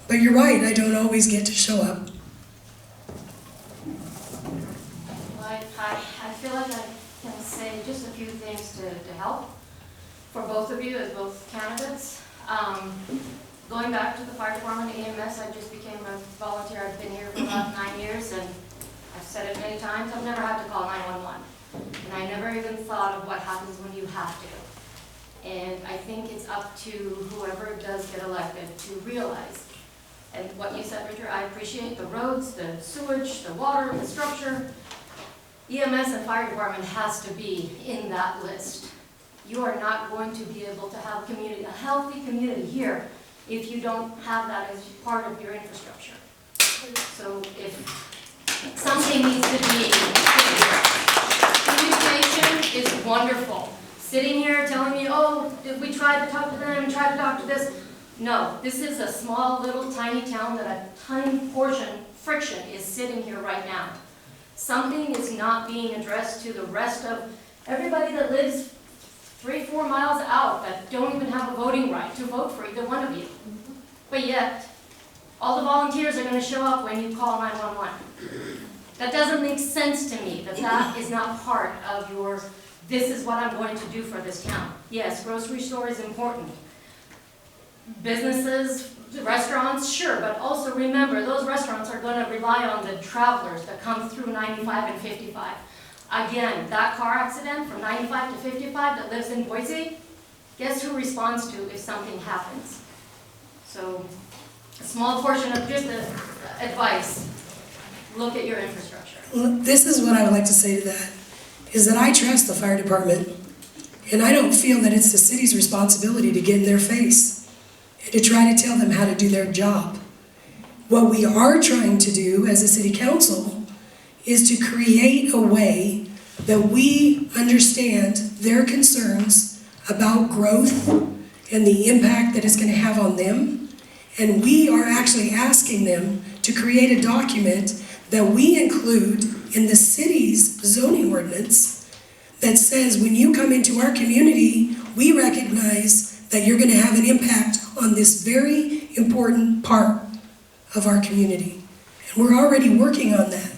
but you're right, I don't always get to show up. I feel like I can say just a few things to help for both of you as both candidates. Going back to the fire department, EMS, I just became a volunteer. I've been here for about 9 years, and I've said it many times, I've never had to call 911. And I never even thought of what happens when you have to. And I think it's up to whoever does get elected to realize. And what you said, Richard, I appreciate the roads, the sewage, the water, the structure. EMS and fire department has to be in that list. You are not going to be able to have a healthy community here if you don't have that as part of your infrastructure. So if something needs to be communication is wonderful. Sitting here telling me, oh, we tried to talk to them, tried to talk to this. No, this is a small, little, tiny town that a tiny friction is sitting here right now. Something is not being addressed to the rest of everybody that lives 3-4 miles out that don't even have a voting right to vote for either one of you. But yet, all the volunteers are going to show up when you call 911. That doesn't make sense to me, that is not part of your, this is what I'm going to do for this town. Yes, grocery store is important. Businesses, restaurants, sure, but also remember, those restaurants are going to rely on the travelers that come through 95 and 55. Again, that car accident from 95 to 55 that lives in Boise, guess who responds to if something happens? So, a small portion of just the advice, look at your infrastructure. This is what I would like to say to that, is that I trust the fire department, and I don't feel that it's the city's responsibility to get in their face and to try to tell them how to do their job. What we are trying to do as a city council is to create a way that we understand their concerns about growth and the impact that it's going to have on them. And we are actually asking them to create a document that we include in the city's zoning ordinance that says when you come into our community, we recognize that you're going to have an impact on this very important part of our community. And we're already working on that.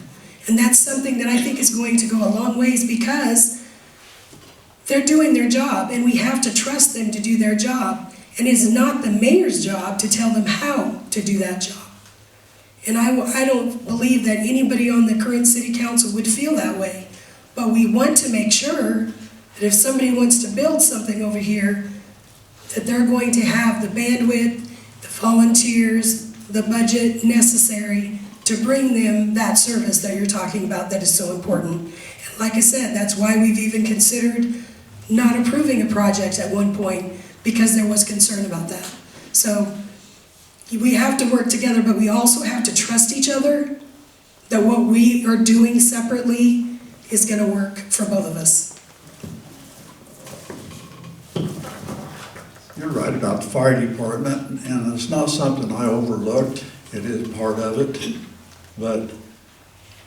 And that's something that I think is going to go a long ways because they're doing their job and we have to trust them to do their job. And it's not the mayor's job to tell them how to do that job. And I don't believe that anybody on the current city council would feel that way. But we want to make sure that if somebody wants to build something over here, that they're going to have the bandwidth, the volunteers, the budget necessary to bring them that service that you're talking about that is so important. And like I said, that's why we've even considered not approving a project at one point, because there was concern about that. So we have to work together, but we also have to trust each other that what we are doing separately is gonna work for both of us. You're right about the fire department, and it's not something I overlooked. It is part of it. But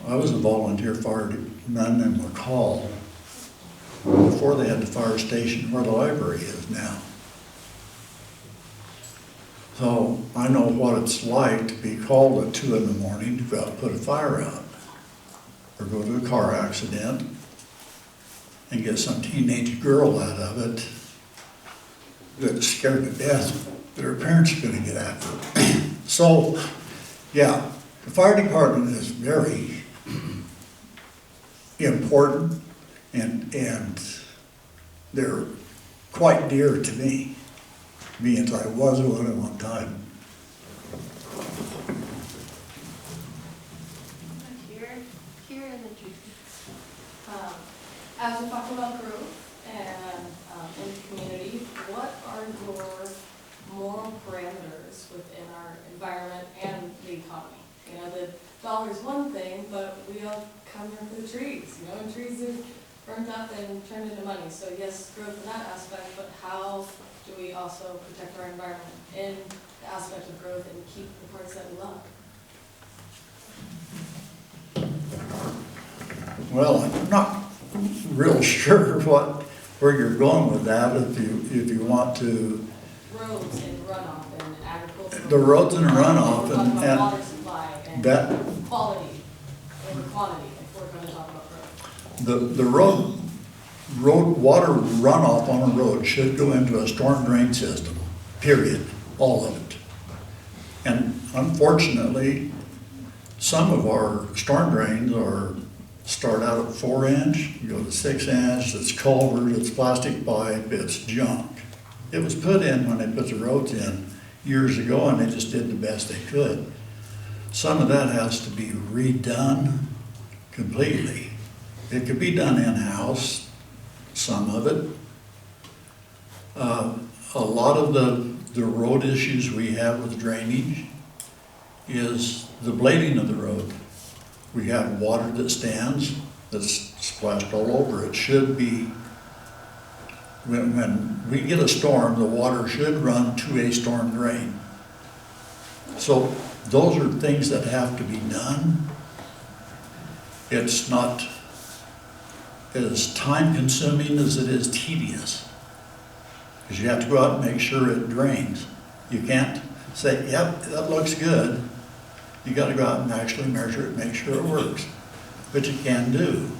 I was a volunteer fireman in McCall before they had the fire station where the library is now. So I know what it's like to be called at 2 in the morning to go out and put a fire out, or go to a car accident and get some teenage girl out of it that's scared to death that her parents are gonna get after her. So, yeah, the fire department is very important, and they're quite dear to me, being as I was one at one time. Here in the truth. As we talk about growth and in the community, what are your moral parameters within our environment and the economy? You know, the dollar's one thing, but we all come here for the trees, you know, and trees are burned up and turned into money. So yes, growth in that aspect, but how do we also protect our environment in the aspect of growth and keep the parts that we love? Well, I'm not real sure where you're going with that, if you want to. Roads and runoff and agricultural. The roads and runoff We're talking about and water supply and that, quality over quantity, if we're going to talk about growth. the road water runoff on a road should go into a storm drain system, period, all of it. And unfortunately, some of our storm drains start out at 4-inch, you go to 6-inch, it's culvert, it's plastic pipe, it's junk. It was put in when they put the roads in years ago, and they just did the best they could. Some of that has to be redone completely. It could be done in-house, some of it. A lot of the road issues we have with drainage is the blading of the road. We have water that stands, that's splashed all over. It should be, when we get a storm, the water should run to a storm drain. So those are things that have to be done. It's not as time consuming as it is tedious, because you have to go out and make sure it drains. You can't say, yep, that looks good. You got to go out and actually measure it, make sure it works, which you can do.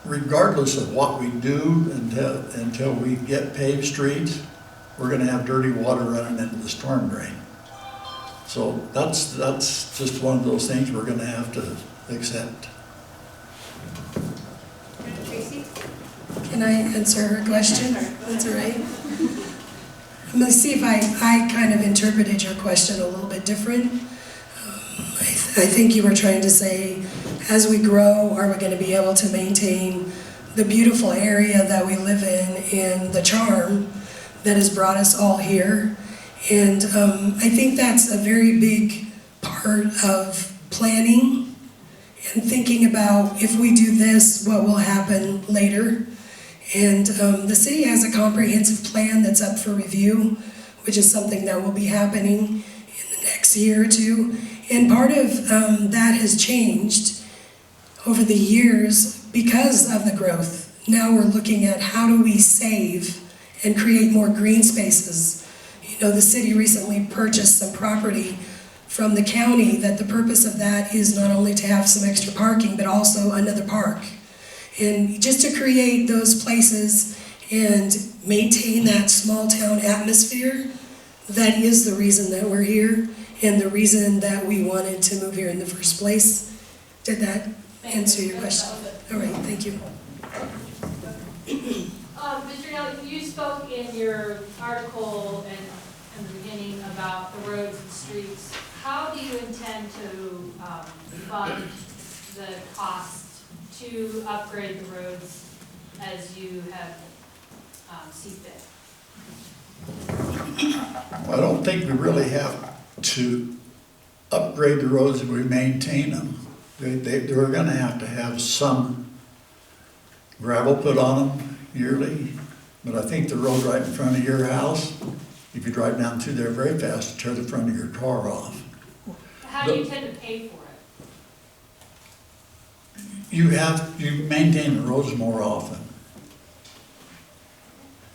Regardless of what we do until we get paved streets, we're going to have dirty water running into the storm drain. So that's just one of those things we're going to have to accept. Tracy? Can I answer her question? That's all right. I'm going to see if I kind of interpreted your question a little bit different. I think you were trying to say, as we grow, are we going to be able to maintain the beautiful area that we live in and the charm that has brought us all here? And I think that's a very big part of planning and thinking about, if we do this, what will happen later. And the city has a comprehensive plan that's up for review, which is something that will be happening in the next year or two. And part of that has changed over the years because of the growth. Now we're looking at how do we save and create more green spaces. You know, the city recently purchased some property from the county that the purpose of that is not only to have some extra parking, but also another park. And just to create those places and maintain that small town atmosphere, that is the reason that we're here. and the reason that we wanted to move here in the first place. Did that answer your question? All right, thank you. Mr. Nelly, you spoke in your article and in the beginning about the roads and streets. How do you intend to fund the cost to upgrade the roads as you have see fit? I don't think we really have to upgrade the roads if we maintain them. They're gonna have to have some gravel put on them yearly, but I think the road right in front of your house, if you drive down through there very fast, you tear the front of your car off. How do you intend to pay for it? You maintain the roads more often.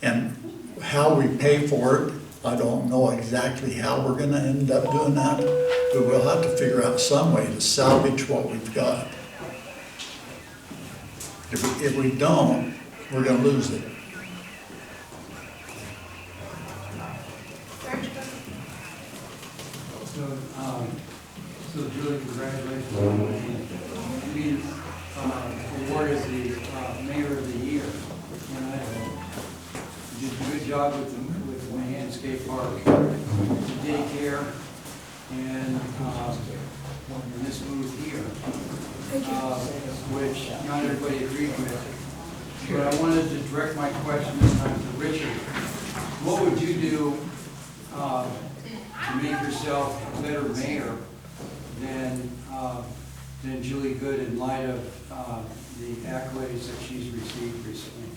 And how we pay for it, I don't know exactly how we're gonna end up doing that, but we'll have to figure out some way to salvage what we've got. If we don't, we're gonna lose it. So Julie, congratulations on being awarded the Mayor of the Year in Idaho. You did a good job with the Mahan Skate Park, the daycare, and this booth here, which not everybody agreed with. But I wanted to direct my question this time to Richard. What would you do to make yourself a better mayor than Julie Good in light of the accolades that she's received recently?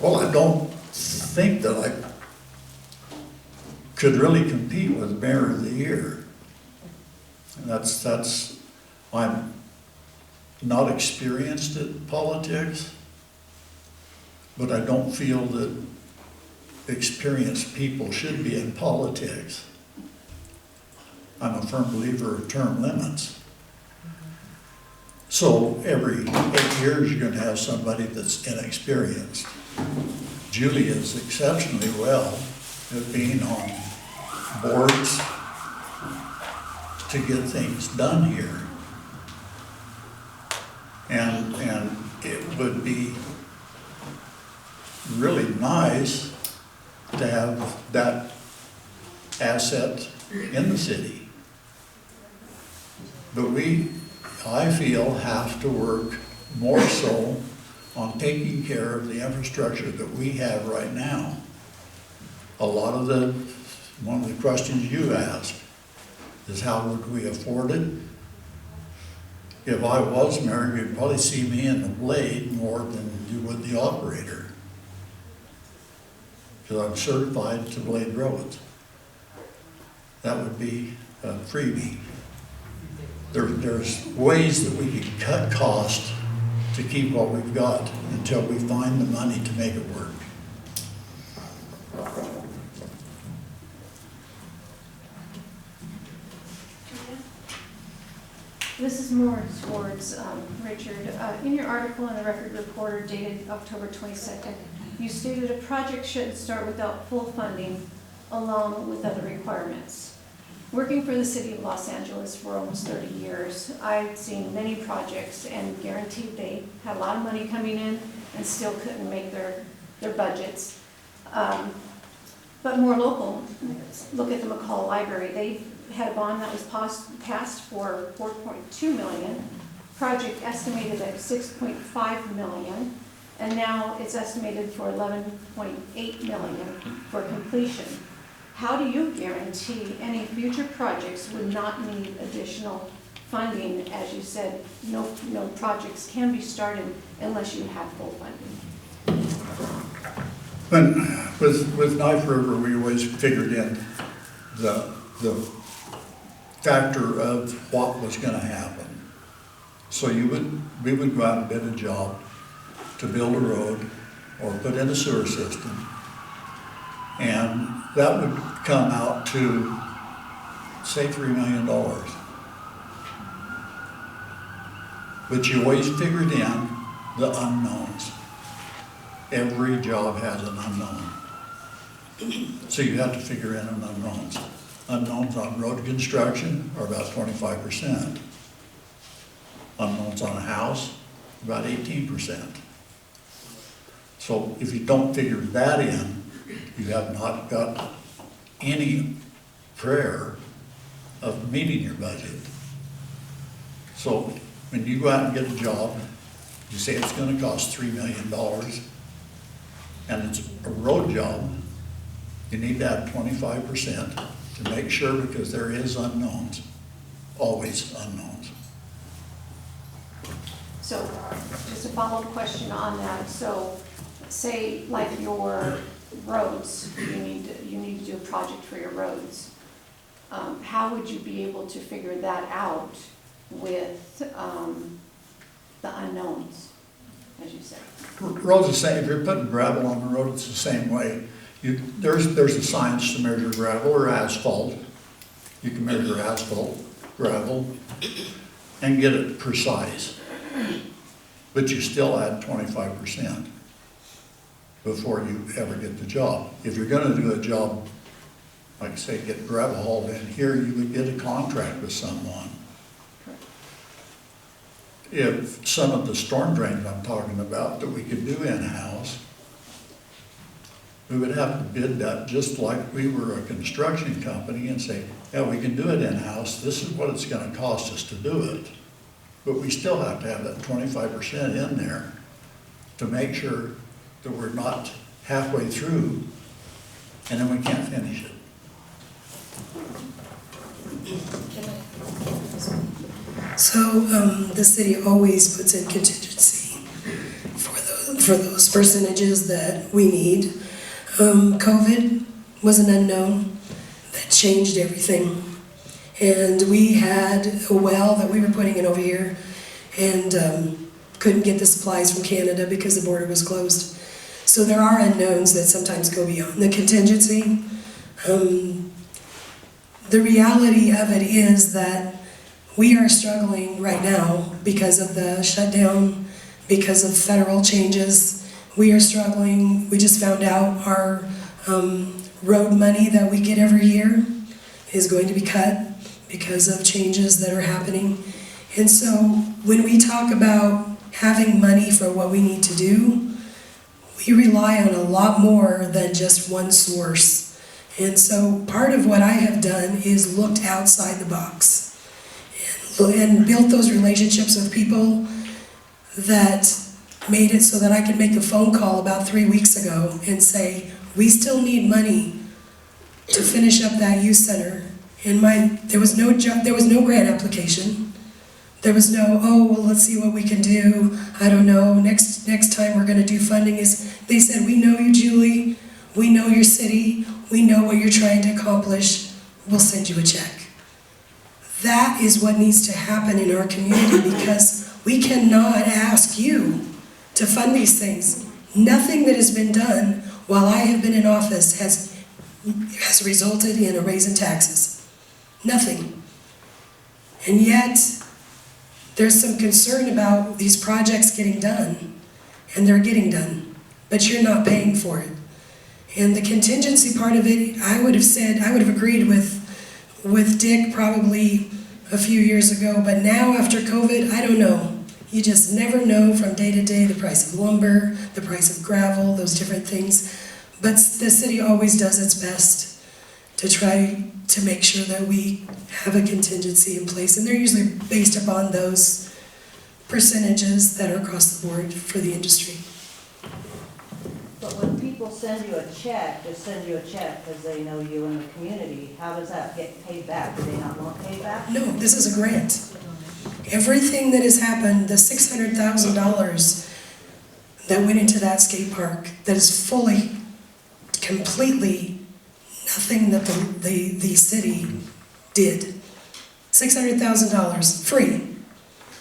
Well, I don't think that I could really compete with Mayor of the Year. And I'm not experienced at politics, but I don't feel that experienced people should be in politics. I'm a firm believer of term limits. So every 8 years, you're gonna have somebody that's inexperienced. Julie is exceptionally well at being on boards to get things done here. And it would be really nice to have that asset in the city. But I feel, have to work more so on taking care of the infrastructure that we have right now. One of the questions you asked is how would we afford it? If I was mayor, you'd probably see me in the blade more than you would the operator, because I'm certified to blade roads. That would be a freebie. There's ways that we can cut cost to keep what we've got until we find the money to make it work. This is more towards Richard. In your article in the Record Reporter dated October 22nd, you stated a project shouldn't start without full funding along with other requirements. Working for the city of Los Angeles for almost 30 years, I've seen many projects and guaranteed they had a lot of money coming in and still couldn't make their budgets. But more local, look at the McCall Library. They had a bond that was passed for $4.2 million, project estimated at $6.5 million, and now it's estimated for $11.8 million for completion. How do you guarantee any future projects would not need additional funding? As you said, no projects can be started unless you have full funding. With Knife River, we always figured in the factor of what was going to happen. So we would go out and bid a job to build a road or put in a sewer system, and that would come out to, say, $3 million. But you always figured in the unknowns. Every job has an unknown. So you have to figure in an unknowns. Unknowns on road construction are about 25%. Unknowns on a house, about 18%. So if you don't figure that in, you have not got any prayer of meeting your budget. So when you go out and get a job, you say it's gonna cost $3 million, and it's a road job, you need to add 25% to make sure, because there is unknowns, always unknowns. So, just a follow-up question on that. So, say like your roads, you need to do a project for your roads. How would you be able to figure that out with the unknowns, as you say? Road's the same. If you're putting gravel on the road, it's the same way. There's a science to measure gravel or asphalt. You can measure asphalt, gravel, and get it precise. But you still add 25% before you ever get the job. If you're gonna do a job, like I say, get gravel hauled in here, you would get a contract with someone. If some of the storm drains I'm talking about that we could do in-house, we would have to bid that just like we were a construction company and say, yeah, we can do it in-house, this is what it's gonna cost us to do it. But we still have to have that 25% in there to make sure that we're not halfway through and then we can't finish it. So the city always puts in contingency for those percentages that we need. COVID was an unknown that changed everything. And we had a well that we were putting in over here and couldn't get the supplies from Canada because the border was closed. So there are unknowns that sometimes go beyond the contingency. The reality of it is that we are struggling right now because of the shutdown, because of federal changes. We are struggling. We just found out our road money that we get every year is going to be cut because of changes that are happening. And so when we talk about having money for what we need to do, we rely on a lot more than just one source. And so part of what I have done is looked outside the box and built those relationships with people that made it so that I could make a phone call about 3 weeks ago and say, we still need money to finish up that youth center. And there was no grant application. There was no, oh, well, let's see what we can do. I don't know, next time we're gonna do funding is, they said, we know you, Julie. We know your city. We know what you're trying to accomplish. We'll send you a check. That is what needs to happen in our community because we cannot ask you to fund these things. Nothing that has been done while I have been in office has resulted in a raise in taxes. Nothing. And yet, there's some concern about these projects getting done, and they're getting done, but you're not paying for it. And the contingency part of it, I would have agreed with Dick probably a few years ago, but now after COVID, I don't know. You just never know from day to day the price of lumber, the price of gravel, those different things. But the city always does its best to try to make sure that we have a contingency in place. And they're usually based upon those percentages that are across the board for the industry. But when people send you a check, they send you a check because they know you in the community, how does that get paid back? Do they not want paid back? No, this is a grant. Everything that has happened, the $600,000 that went into that skate park, that is fully, completely nothing that the city did. $600,000, free.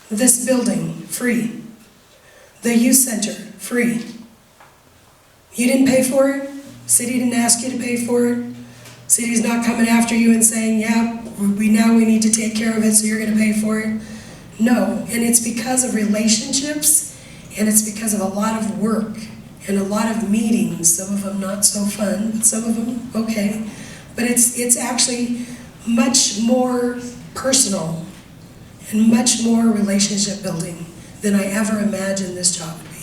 This building, free. The youth center, free. You didn't pay for it. City didn't ask you to pay for it. City's not coming after you and saying, yeah, we need to take care of it, so you're gonna pay for it. No, and it's because of relationships, and it's because of a lot of work and a lot of meetings, some of them not so fun, but some of them okay. But it's actually much more personal and much more relationship building than I ever imagined this job would be.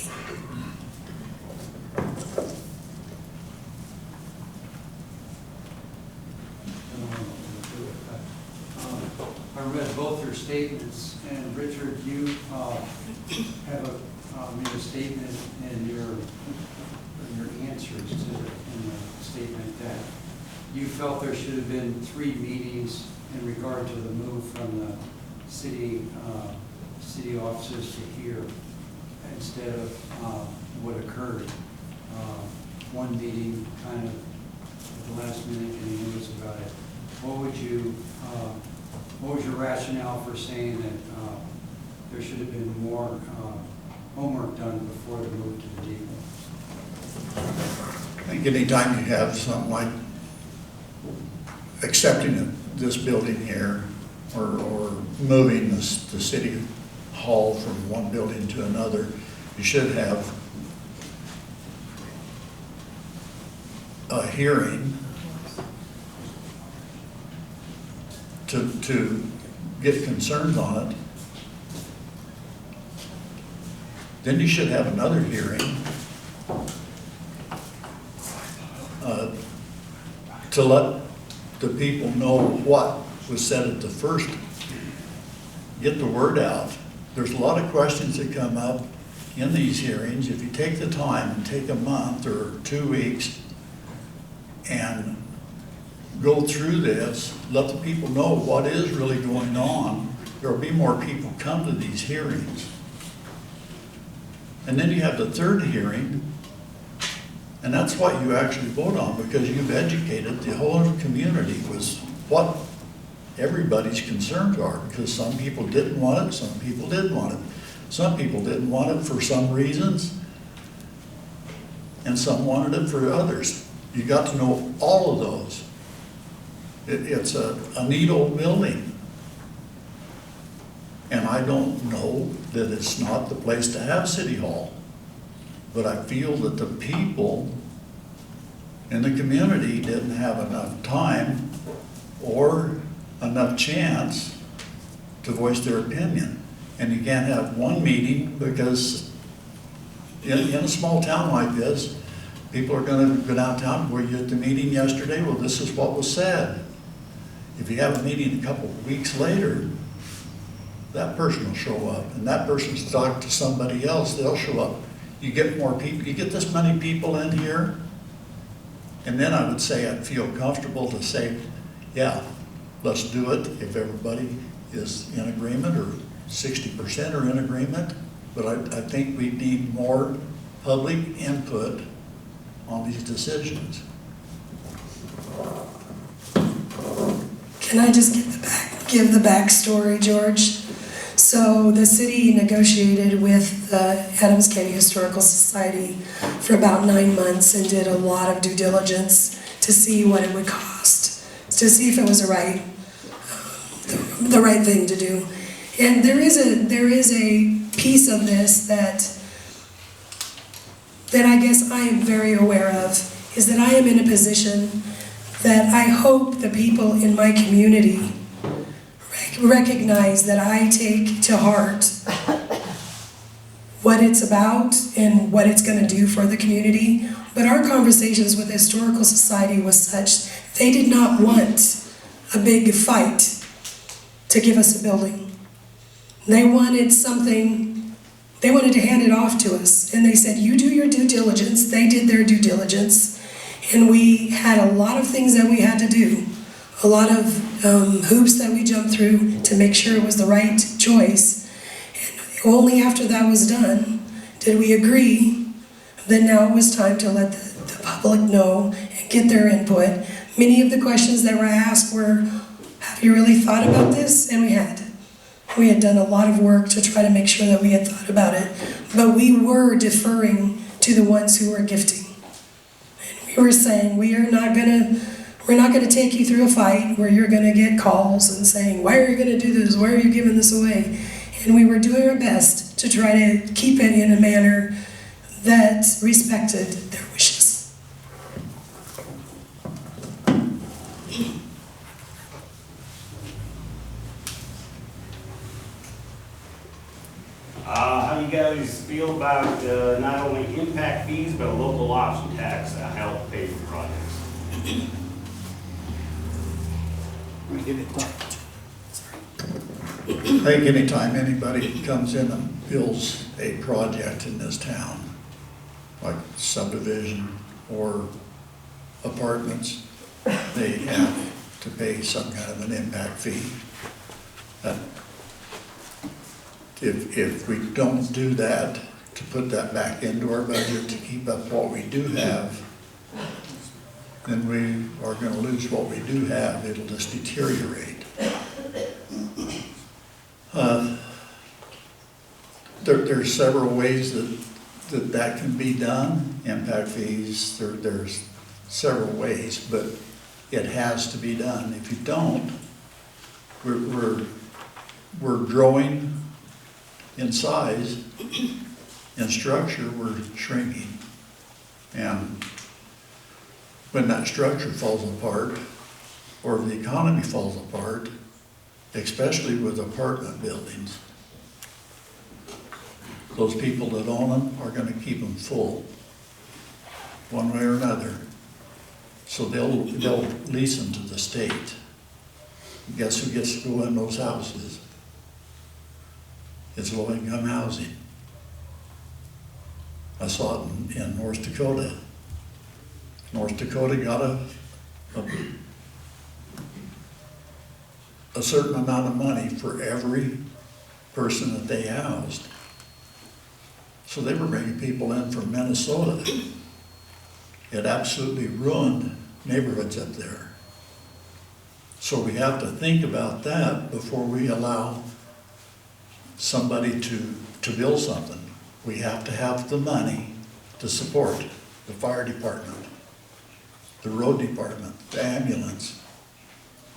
I read both your statements, and Richard, you have made a statement in your answers to in the statement that you felt there should have been 3 meetings in regard to the move from the city offices to here instead of what occurred. One meeting kind of at the last minute, and he knows about it. What was your rationale for saying that there should have been more homework done before the move to the depot? I think anytime you have something like accepting this building here or moving the city hall from one building to another, you should have a hearing to get concerns on it. Then you should have another hearing to let the people know what was said at the first. Get the word out. There's a lot of questions that come up in these hearings. If you take the time and take a month or 2 weeks and go through this, let the people know what is really going on, there'll be more people come to these hearings. And then you have the third hearing, and that's what you actually vote on, because you've educated the whole community with what everybody's concerns are, because some people didn't want it, some people did want it. Some people didn't want it for some reasons, and some wanted it for others. You got to know all of those. It's a neat old building. And I don't know that it's not the place to have City Hall, but I feel that the people in the community didn't have enough time or enough chance to voice their opinion. And you can't have one meeting because in a small town like this, people are going to go downtown. Were you at the meeting yesterday? Well, this is what was said. If you have a meeting a couple of weeks later, that person will show up, and that person's talking to somebody else, they'll show up. You get more people, you get this many people in here, and then I would say I'd feel comfortable to say, yeah, let's do it if everybody is in agreement or 60% are in agreement. But I think we need more public input on these decisions. Can I just give the backstory, George? So the city negotiated with the Adams County Historical Society for about 9 months and did a lot of due diligence to see what it would cost, to see if it was the right thing to do. And there is a piece of this that I guess I am very aware of, is that I am in a position that I hope the people in my community recognize that I take to heart what it's about and what it's going to do for the community. But our conversations with the Historical Society was such, they did not want a big fight to give us a building. They wanted something, they wanted to hand it off to us. And they said, you do your due diligence. They did their due diligence. And we had a lot of things that we had to do, a lot of hoops that we jumped through to make sure it was the right choice. And only after that was done did we agree that now it was time to let the public know and get their input. Many of the questions that were asked were, have you really thought about this? And we had. We had done a lot of work to try to make sure that we had thought about it. But we were deferring to the ones who were gifting. We were saying, we're not gonna take you through a fight where you're gonna get calls and saying, why are you gonna do this? Why are you giving this away? And we were doing our best to try to keep it in a manner that respected their wishes. How do you guys feel about not only impact fees, but a local option tax to help pay for projects? I think anytime anybody comes in and builds a project in this town, like subdivision or apartments, they have to pay some kind of an impact fee. If we don't do that, to put that back into our budget to keep up what we do have, then we are gonna lose what we do have. It'll just deteriorate. There's several ways that can be done. Impact fees, there's several ways, but it has to be done. If you don't, we're growing in size, in structure, we're shrinking. And when that structure falls apart, or the economy falls apart, especially with apartment buildings, those people that own them are gonna keep them full, one way or another. So they'll lease them to the state. Guess who gets to go in those houses? It's low-income housing. I saw it in North Dakota. North Dakota got a certain amount of money for every person that they housed. So they were bringing people in from Minnesota. It absolutely ruined neighborhoods up there. So we have to think about that before we allow somebody to build something. We have to have the money to support the fire department, the road department, the ambulance,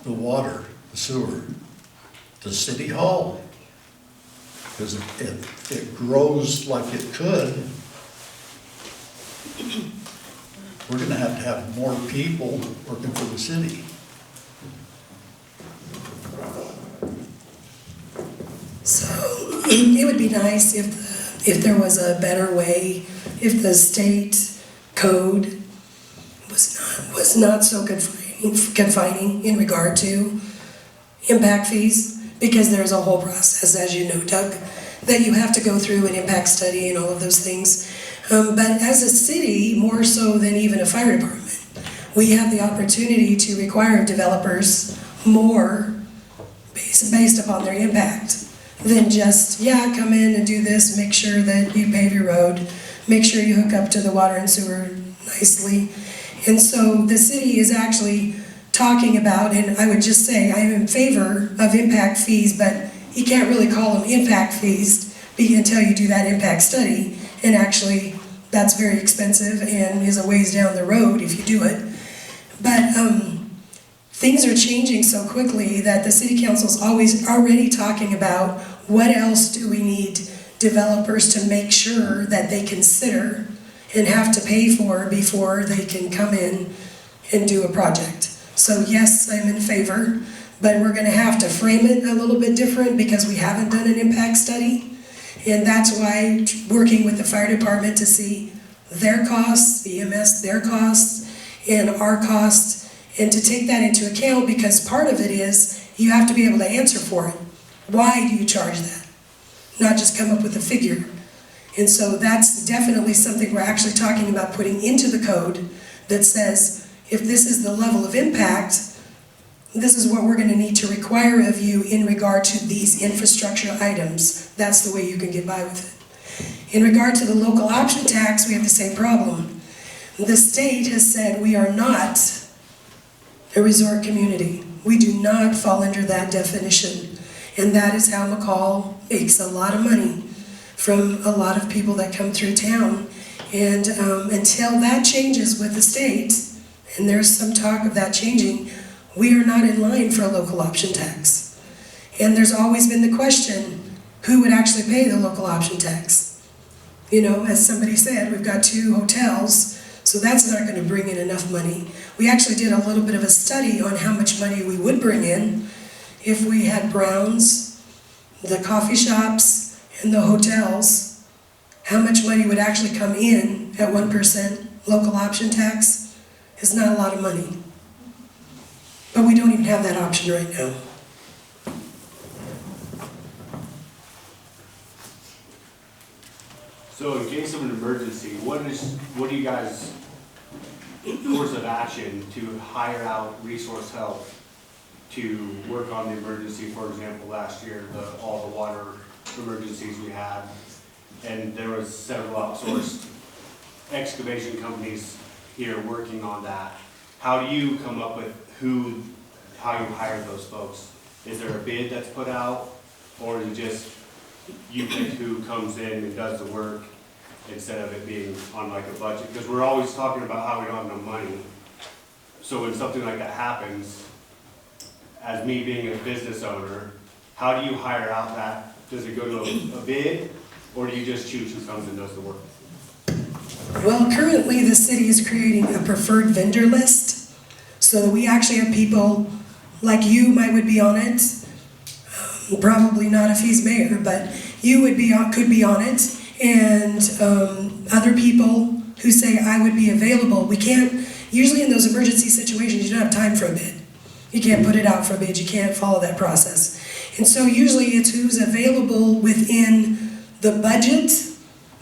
the water, the sewer, the city hall. Because if it grows like it could, we're gonna have to have more people working for the city. So it would be nice if there was a better way, if the state code was not so confining in regard to impact fees, because there's a whole process, as you know, Doug, that you have to go through an impact study and all of those things. But as a city, more so than even a fire department, we have the opportunity to require developers more based upon their impact than just, yeah, come in and do this, make sure that you pave your road, make sure you hook up to the water and sewer nicely. And so the city is actually talking about, and I would just say I am in favor of impact fees, but you can't really call them impact fees until you do that impact study. And actually, that's very expensive and is a ways down the road if you do it. But things are changing so quickly that the city council's already talking about what else do we need developers to make sure that they consider and have to pay for before they can come in and do a project. So yes, I'm in favor, but we're gonna have to frame it a little bit different because we haven't done an impact study. And that's why working with the fire department to see their costs, EMS, their costs, and our costs, and to take that into account, because part of it is you have to be able to answer for it. Why do you charge that? Not just come up with a figure. And so that's definitely something we're actually talking about putting into the code that says, if this is the level of impact, this is what we're going to need to require of you in regard to these infrastructure items. That's the way you can get by with it. In regard to the local option tax, we have the same problem. The state has said we are not a resort community. We do not fall under that definition. And that is how McCall makes a lot of money from a lot of people that come through town. And until that changes with the state, and there's some talk of that changing, we are not in line for a local option tax. And there's always been the question, who would actually pay the local option tax? You know, as somebody said, we've got 2 hotels, so that's not gonna bring in enough money. We actually did a little bit of a study on how much money we would bring in if we had Browns, the coffee shops, and the hotels. How much money would actually come in at 1% local option tax is not a lot of money. But we don't even have that option right now. So in case of an emergency, what do you guys, course of action to hire out resource help to work on the emergency? For example, last year, all the water emergencies we had, and there was several outsourced excavation companies here working on that. How do you come up with how you hire those folks? Is there a bid that's put out, or is it just you pick who comes in and does the work instead of it being on like a budget? Because we're always talking about how we don't have no money. So when something like that happens, as me being a business owner, how do you hire out that? Does it go to a bid, or do you just choose who comes and does the work? Well, currently the city is creating a preferred vendor list, so that we actually have people like you would be on it. Probably not if he's mayor, but you could be on it, and other people who say I would be available. We can't, usually in those emergency situations, you don't have time for a bid. You can't put it out for a bid, you can't follow that process. And so usually it's who's available within the budget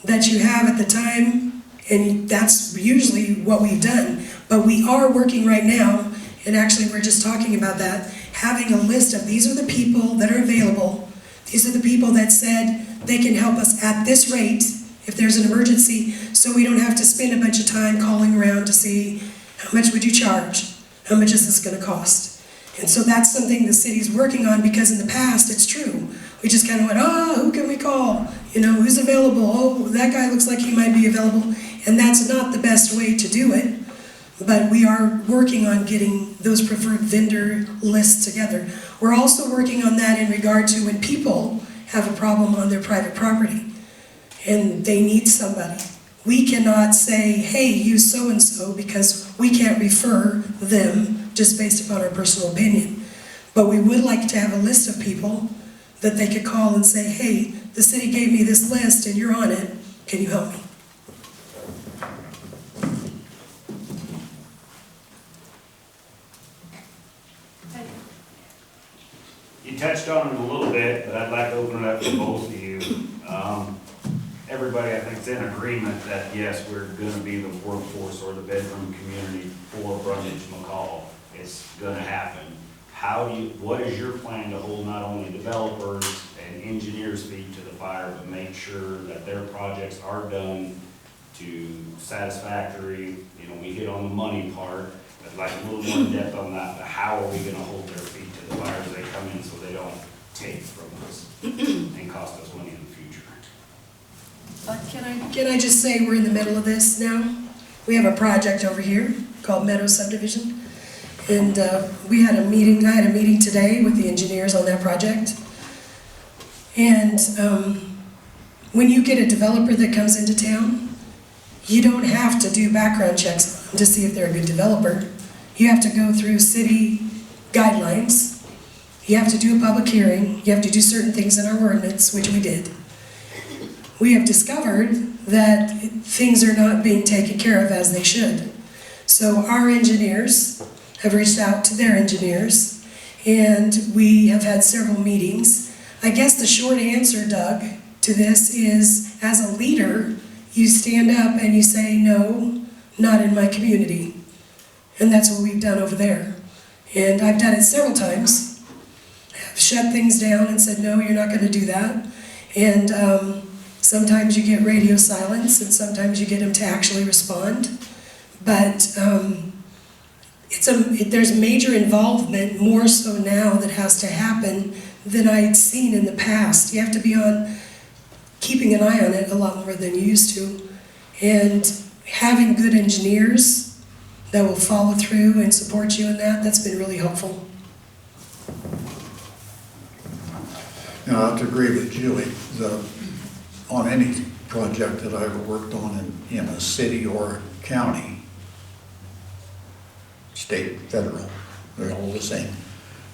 that you have at the time, and that's usually what we've done. But we are working right now, and actually we're just talking about that, having a list of these are the people that are available, these are the people that said they can help us at this rate if there's an emergency, so we don't have to spend a bunch of time calling around to see how much would you charge, how much is this going to cost. And so that's something the city's working on, because in the past, it's true. We just kind of went, who can we call? You know, who's available? Oh, that guy looks like he might be available. And that's not the best way to do it. But we are working on getting those preferred vendor lists together. We're also working on that in regard to when people have a problem on their private property and they need somebody. We cannot say, hey, use so-and-so, because we can't refer them just based upon our personal opinion. But we would like to have a list of people that they could call and say, hey, the city gave me this list and you're on it, can you help me? You touched on it a little bit, but I'd like to open it up to both of you. Everybody, I think, is in agreement that, yes, we're gonna be the workforce or the bedroom community for Brundage McCall. It's gonna happen. What is your plan to hold not only developers and engineers' feet to the fire, but make sure that their projects are done to satisfactory? You know, we hit on the money part, but like a little more in depth on that, but how are we gonna hold their feet to the fire as they come in so they don't take from us and cost us money in the future? Can I just say we're in the middle of this now? We have a project over here called Meadows subdivision. And I had a meeting today with the engineers on that project. And when you get a developer that comes into town, you don't have to do background checks to see if they're a good developer. You have to go through city guidelines. You have to do a public hearing. You have to do certain things in our ordinance, which we did. We have discovered that things are not being taken care of as they should. So our engineers have reached out to their engineers, and we have had several meetings. I guess the short answer, Doug, to this is, as a leader, you stand up and you say, no, not in my community. And that's what we've done over there. And I've done it several times. I've shut things down and said, no, you're not going to do that. And sometimes you get radio silence, and sometimes you get them to actually respond. But there's major involvement, more so now, that has to happen than I'd seen in the past. You have to be on, keeping an eye on it a lot more than you used to. And having good engineers that will follow through and support you in that, that's been really helpful. You know, I have to agree with Julie. On any project that I ever worked on in a city or county, state, federal, they're all the same,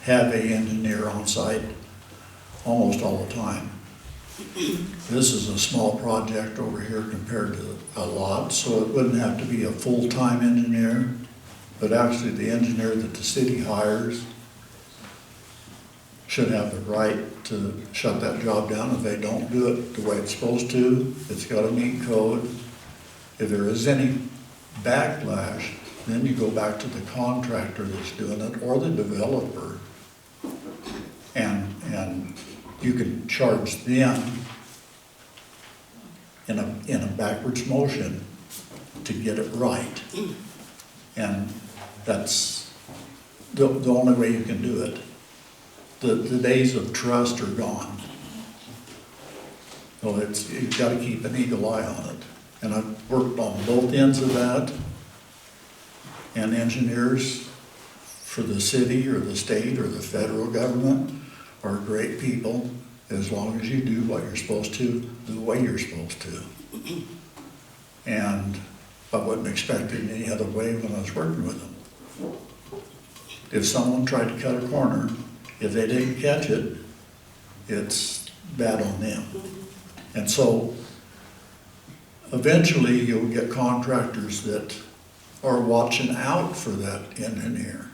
have a engineer on site almost all the time. This is a small project over here compared to a lot, so it wouldn't have to be a full-time engineer, but actually the engineer that the city hires should have the right to shut that job down if they don't do it the way it's supposed to. It's gotta meet code. If there is any backlash, then you go back to the contractor that's doing it or the developer. And you can charge them in a backwards motion to get it right. And that's the only way you can do it. The days of trust are gone. So you've got to keep an eagle eye on it. And I've worked on both ends of that. And engineers for the city or the state or the federal government are great people as long as you do what you're supposed to, the way you're supposed to. And I wasn't expecting any other way when I was working with them. If someone tried to cut a corner, if they didn't catch it, it's bad on them. And so eventually you'll get contractors that are watching out for that engineer.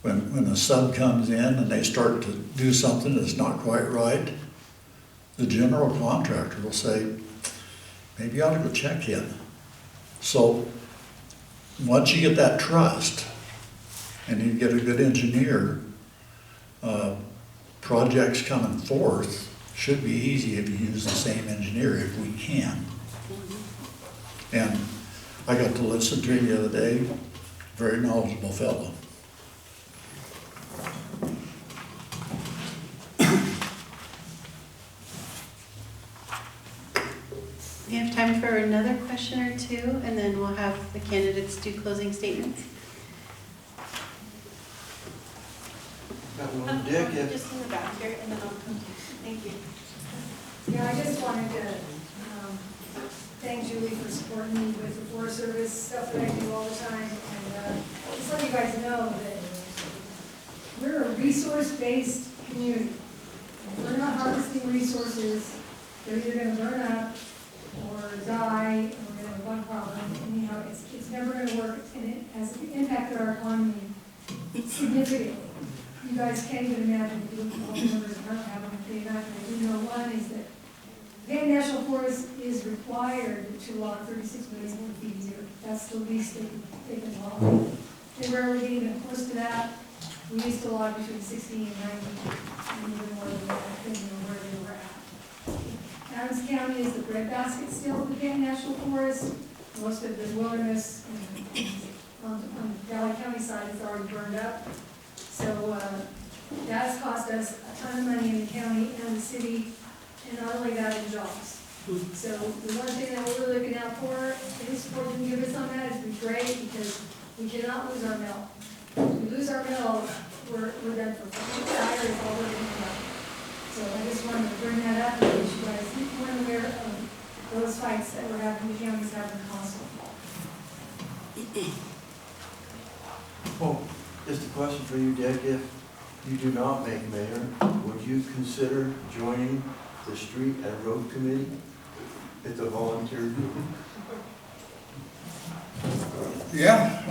When a sub comes in and they start to do something that's not quite right, the general contractor will say, maybe you ought to go check him. So once you get that trust and you get a good engineer, projects coming forth should be easy if you use the same engineer, if we can. And I got to listen to him the other day, very knowledgeable fellow. We have time for another question or two, and then we'll have the candidates do closing statements. Got one, Dick, if Just in the back here, and then I'll come to you. Thank you. Yeah, I just wanted to thank Julie for supporting me with the Forest Service stuff that I do all the time. And just let you guys know that we're a resource-based community. If we're not harvesting resources, they're either going to burn up or die, and we're going to have one problem. Anyhow, it's never going to work, and it has impacted our economy significantly. You guys can't even imagine if you look at all the numbers that aren't happening day and night. You know, one is that P&IN National Forest is required to log 36 million feet a year. That's the least they can log. They rarely get even close to that. We used to log between 60 and 90, and even more than that, depending on where they were at. Adams County is the breadbasket still of the P&IN National Forest. Most of the wilderness on the Valley County side is already burned up. So that's cost us a ton of money in the county and the city, and not only that, in jobs. So the one thing that we're looking out for, any support you can give us on that is be great, because we cannot lose our mill. If we lose our mill, we're done for fire is all we're going to have. So I just wanted to bring that up, because you guys weren't aware of those fights that we're having, the county's having constantly. well, just a question for you, Dick. If you do not make mayor, would you consider joining the street and road committee? It's a volunteer group. Yeah,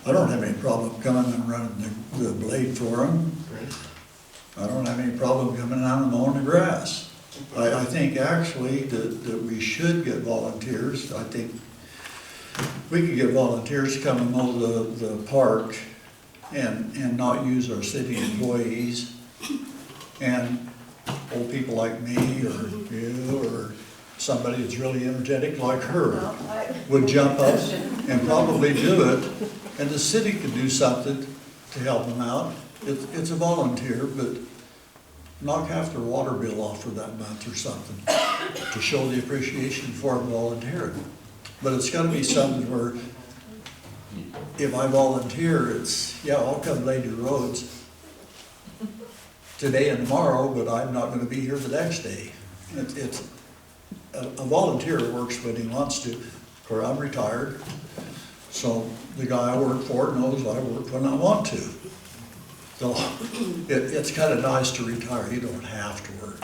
I don't have any problem coming and running the blade for them. I don't have any problem coming out and mowing the grass. I think actually that we should get volunteers. I think we could get volunteers to come and mow the park and not use our city employees. And old people like me or you or somebody that's really energetic like her would jump up and probably do it. And the city could do something to help them out. It's a volunteer, but knock half their water bill off for that month or something to show the appreciation for them volunteering. But it's got to be something where if I volunteer, it's, yeah, I'll come lay your roads today and tomorrow, but I'm not going to be here the next day. It's, a volunteer works when he wants to. Of course, I'm retired, so the guy I work for knows I work when I want to. So it's kind of nice to retire. You don't have to work.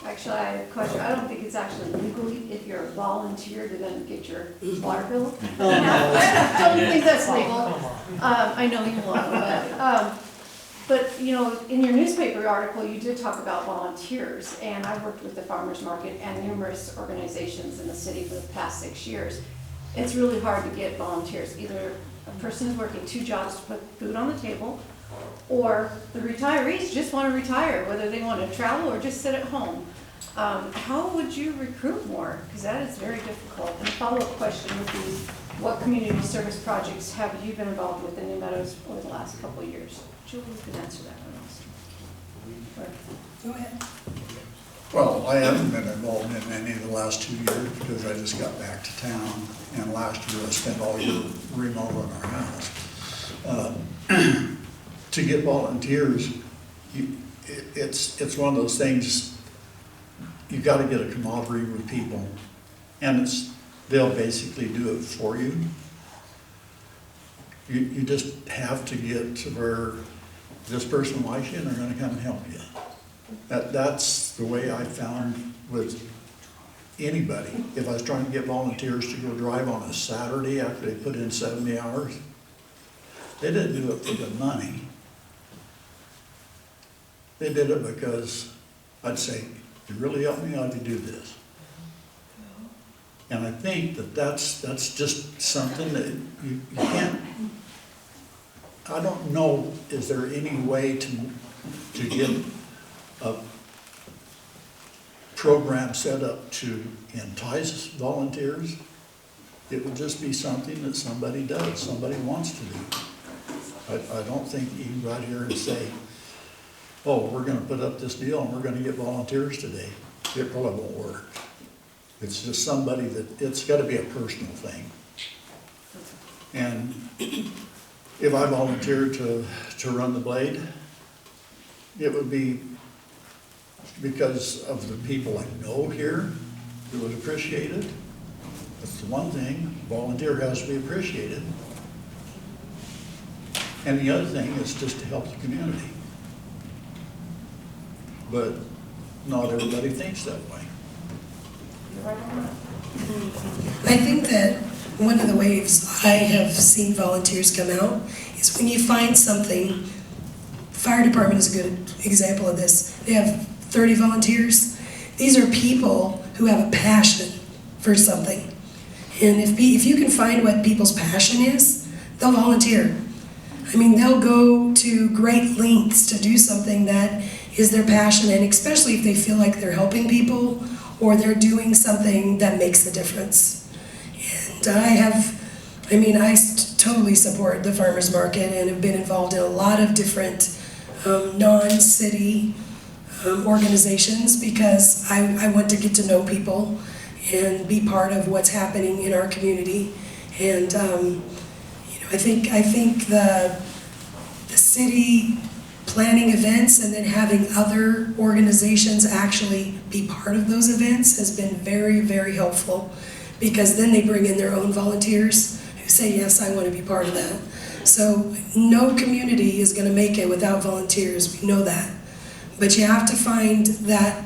Actually, I have a question. I don't think it's actually legally if you're a volunteer to then get your water bill. I don't think that's legal. I know you will, but, you know, in your newspaper article, you did talk about volunteers, and I've worked with the farmers market and numerous organizations in the city for the past 6 years. It's really hard to get volunteers. Either a person is working 2 jobs to put food on the table, or the retirees just want to retire, whether they want to travel or just sit at home. How would you recruit more? Because that is very difficult. And a follow-up question would be, what community service projects have you been involved with in New Meadows over the last couple of years? Julie, you can answer that one also. Go ahead. Well, I haven't been involved in any of the last 2 years because I just got back to town, and last year I spent all year remodeling our house. To get volunteers, it's one of those things, you got to get a camaraderie with people, and they'll basically do it for you. You just have to get to where this person likes you and they're going to come and help you. That's the way I found with anybody. If I was trying to get volunteers to go drive on a Saturday after they put in 70 hours, they didn't do it for the money. They did it because I'd say, you really help me out if you do this. And I think that's just something that you can't, I don't know, is there any way to get a program set up to entice volunteers? It would just be something that somebody does, somebody wants to do. I don't think you can go out here and say, oh, we're gonna put up this deal and we're gonna get volunteers today. It probably won't work. It's just somebody that, it's gotta be a personal thing. And if I volunteered to run the blade, it would be because of the people I know here who would appreciate it. That's the one thing, volunteer has to be appreciated. And the other thing is just to help the community. But not everybody thinks that way. I think that one of the ways I have seen volunteers come out is when you find something. Fire department is a good example of this. They have 30 volunteers. These are people who have a passion for something. And if you can find what people's passion is, they'll volunteer. I mean, they'll go to great lengths to do something that is their passion, and especially if they feel like they're helping people or they're doing something that makes a difference. And I totally support the farmers market and have been involved in a lot of different non-city organizations because I want to get to know people and be part of what's happening in our community. And I think the city planning events and then having other organizations actually be part of those events has been very, very helpful, because then they bring in their own volunteers who say, yes, I want to be part of that. So no community is going to make it without volunteers, we know that. But you have to find that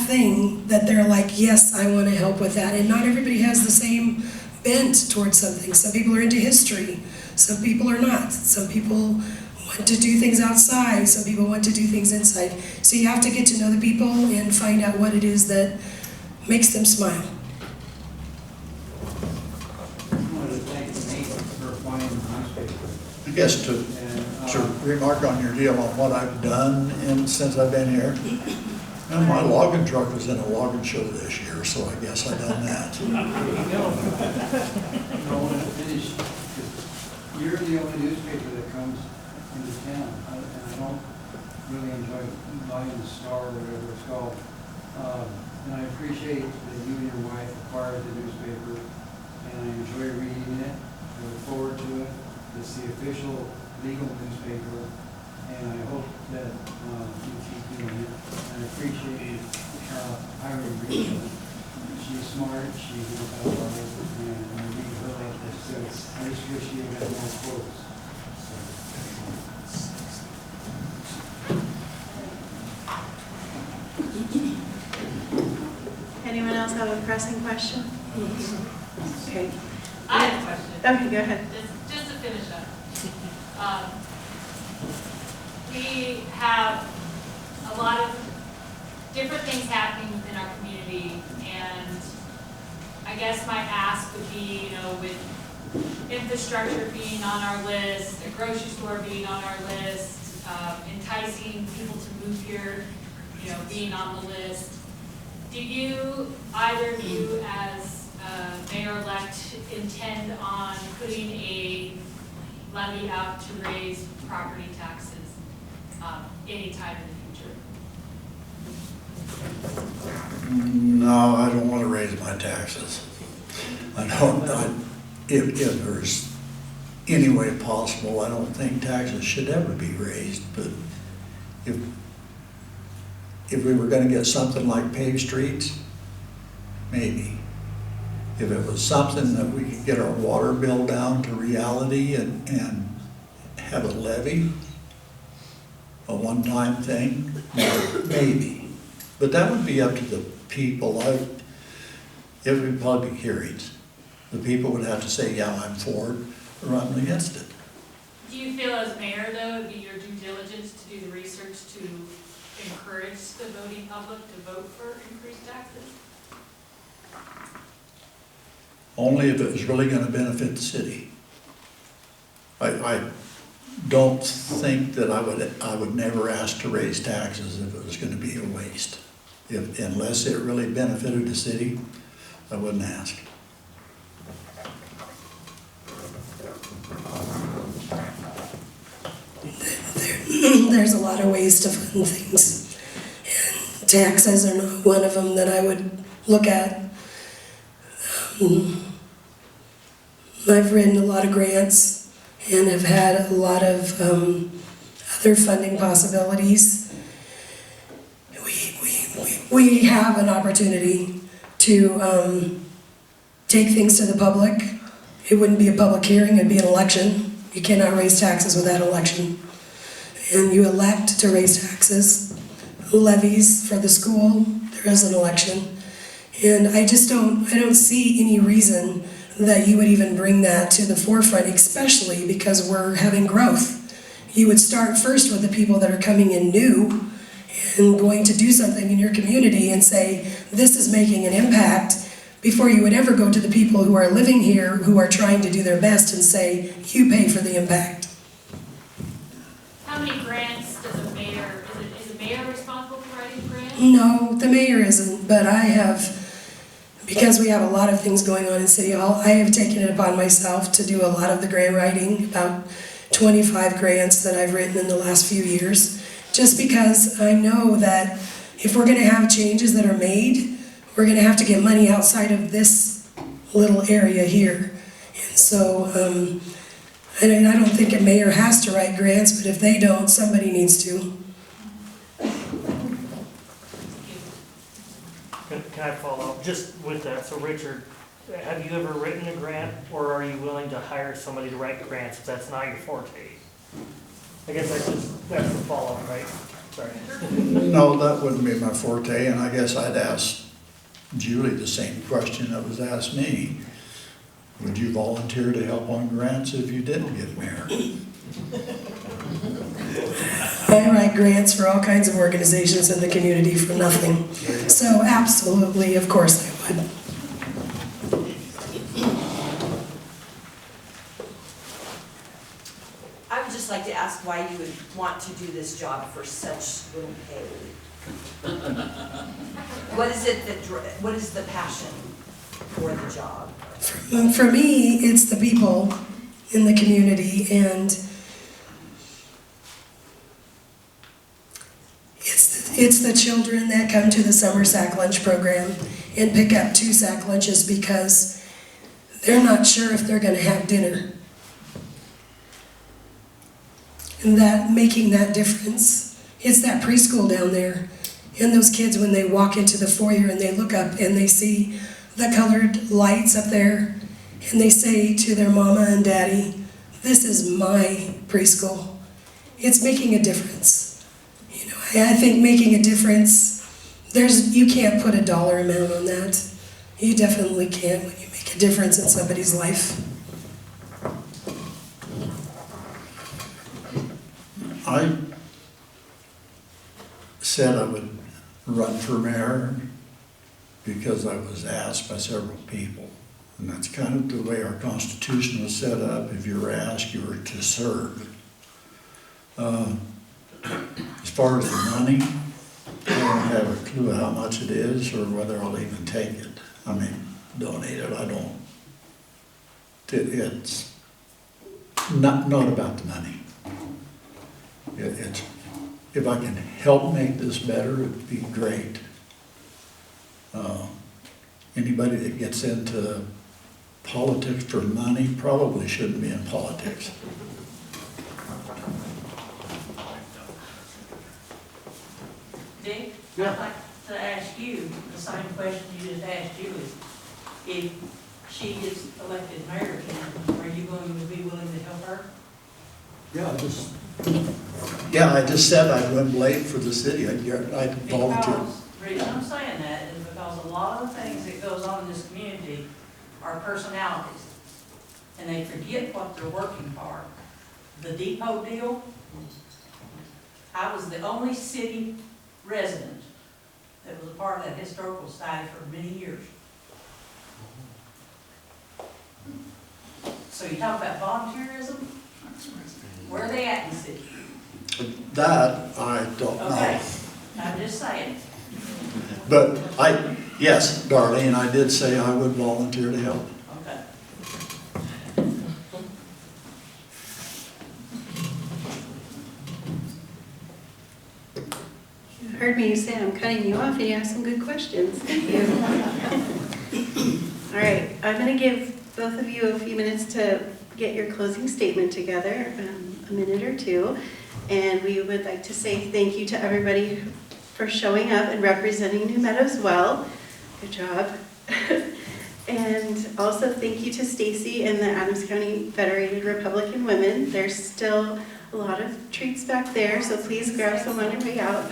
thing that they're like, yes, I want to help with that. And not everybody has the same bent towards something. Some people are into history, some people are not. Some people want to do things outside, some people want to do things inside. So you have to get to know the people and find out what it is that makes them smile. I wanted to thank Nate for finding the newspaper. I guess to remark on your deal on what I've done since I've been here. And my logging truck was in a logging show this year, so I guess I've done that. There you go. I want to finish. You're the only newspaper that comes into town, and I don't really enjoy buying the Star or whatever it's called. And I appreciate that you and your wife acquired the newspaper, and I enjoy reading it. I look forward to it. It's the official legal newspaper, and I hope that you keep doing it. I appreciate hiring Rachel. She's smart, she knows how to work, and we need her like this. So I just wish you had more quotes. Anyone else have a pressing question? Okay. I have a question. Okay, go ahead. Just to finish up. We have a lot of different things happening within our community, and I guess my ask would be, with infrastructure being on our list, a grocery store being on our list, enticing people to move here, being on the list. Do you, either of you as mayor-elect, intend on putting a levy out to raise property taxes anytime in the future? No, I don't want to raise my taxes. If there's any way possible, I don't think taxes should ever be raised, but if we were gonna get something like paved streets, maybe. If it was something that we could get our water bill down to reality and have a levy, a one-time thing, maybe. But that would be up to the people. It would be public hearings. The people would have to say, yeah, I'm for it, or I'm against it. Do you feel as mayor, though, it'd be your due diligence to do the research to encourage the voting public to vote for increased taxes? Only if it was really gonna benefit the city. I don't think that I would never ask to raise taxes if it was gonna be a waste. Unless it really benefited the city, I wouldn't ask. There's a lot of ways to fund things, and taxes are not one of them that I would look at. I've written a lot of grants and have had a lot of other funding possibilities. We have an opportunity to take things to the public. It wouldn't be a public hearing, it'd be an election. You cannot raise taxes without election. And you elect to raise taxes, levies for the school, there is an election. And I don't see any reason that you would even bring that to the forefront, especially because we're having growth. You would start first with the people that are coming in new and going to do something in your community and say, this is making an impact, before you would ever go to the people who are living here, who are trying to do their best and say, you pay for the impact. How many grants does a mayor, is the mayor responsible for writing grants? No, the mayor isn't, but I have, because we have a lot of things going on in City Hall, I have taken it upon myself to do a lot of the grant writing, about 25 grants that I've written in the last few years, just because I know that if we're gonna have changes that are made, we're gonna have to get money outside of this little area here. And so, I don't think a mayor has to write grants, but if they don't, somebody needs to. Can I follow up just with that? So Richard, have you ever written a grant, or are you willing to hire somebody to write grants if that's not your forte? I guess that's the follow-up, right? Sorry. No, that wouldn't be my forte, and I guess I'd ask Julie the same question that was asked me. Would you volunteer to help on grants if you didn't get mayor? I write grants for all kinds of organizations in the community for nothing. So absolutely, of course I would. I would just like to ask why you would want to do this job for such little pay. What is it what is the passion for the job? For me, it's the people in the community, and it's the children that come to the summer sack lunch program and pick up 2 sack lunches because they're not sure if they're going to have dinner. And that making that difference It's that preschool down there. And those kids, when they walk into the foyer and they look up and they see the colored lights up there, and they say to their mama and daddy, "This is my preschool." It's making a difference. You know, I think making a difference, you can't put a dollar amount on that. You definitely can when you make a difference in somebody's life. I said I would run for mayor because I was asked by several people. And that's kind of the way our Constitution was set up. If you were asked, you were to serve. As far as the money, I don't have a clue how much it is or whether I'll even take it. I mean, donate it, I don't. It's not about the money. It's, if I can help make this better, it'd be great. Anybody that gets into politics for money probably shouldn't be in politics. Dick, I'd like to ask you the same question you just asked Julie. If she gets elected mayor again, are you going to be willing to help her? Yeah, I just said I wouldn't late for the city. I'd volunteer. Because, the reason I'm saying that is because a lot of the things that goes on in this community are personalities. And they forget what they're working for. The depot deal, I was the only city resident that was a part of that historical society for many years. So you talk about volunteerism? Where are they at in the city? That, I don't know. Okay, I'm just saying. But yes, Darlene, I did say I would volunteer to help. Okay. You heard me say I'm cutting you off and you asked some good questions. Thank you. All right, I'm going to give both of you a few minutes to get your closing statement together, a minute or two. And we would like to say thank you to everybody for showing up and representing New Meadows well. Good job. And also thank you to Stacy and the Adams County Federated Republican Women. There's still a lot of treats back there, so please grab some on your way out.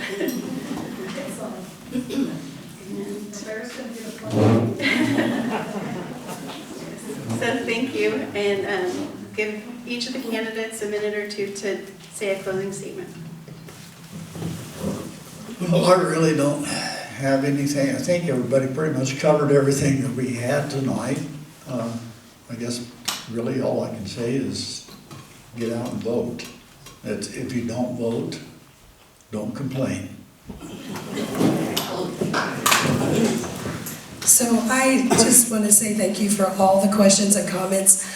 So thank you, and give each of the candidates a minute or two to say a closing statement. Well, I really don't have anything. I think everybody pretty much covered everything that we had tonight. I guess really all I can say is get out and vote. If you don't vote, don't complain. So I just want to say thank you for all the questions and comments.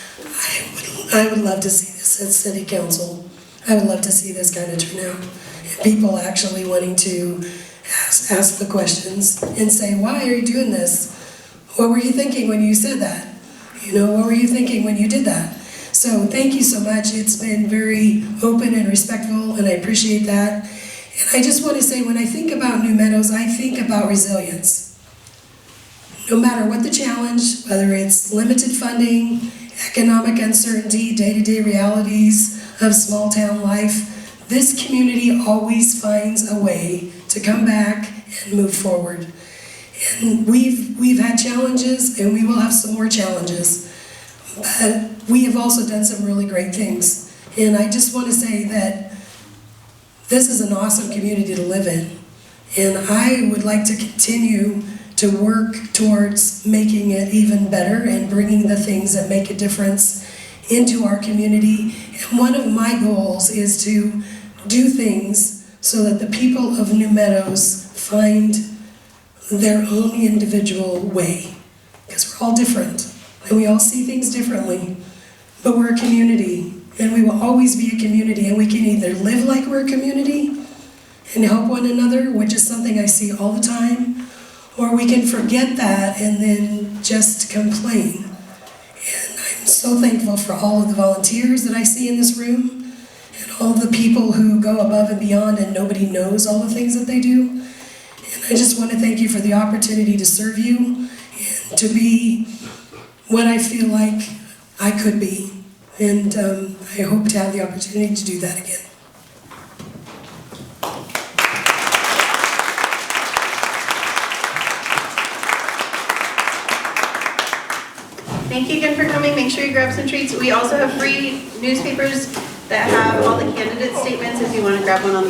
I would love to see this at City Council. I would love to see this kind of turnout. And people actually wanting to ask the questions and say, why are you doing this? What were you thinking when you said that? You know, what were you thinking when you did that? So thank you so much. It's been very open and respectful, and I appreciate that. And I just want to say, when I think about New Meadows, I think about resilience. No matter what the challenge, whether it's limited funding, economic uncertainty, day-to-day realities of small town life, this community always finds a way to come back and move forward. And we've had challenges, and we will have some more challenges. But we have also done some really great things. And I just want to say that this is an awesome community to live in. And I would like to continue to work towards making it even better and bringing the things that make a difference into our community. And one of my goals is to do things so that the people of New Meadows find their own individual way. Because we're all different, and we all see things differently. But we're a community, and we will always be a community, and we can either live like we're a community and help one another, which is something I see all the time, or we can forget that and then just complain. And I'm so thankful for all of the volunteers that I see in this room, and all the people who go above and beyond and nobody knows all the things that they do. And I just want to thank you for the opportunity to serve you and to be what I feel like I could be. And I hope to have the opportunity to do that again. Thank you again for coming. Make sure you grab some treats. We also have free newspapers that have all the candidate statements if you want to grab one on the way.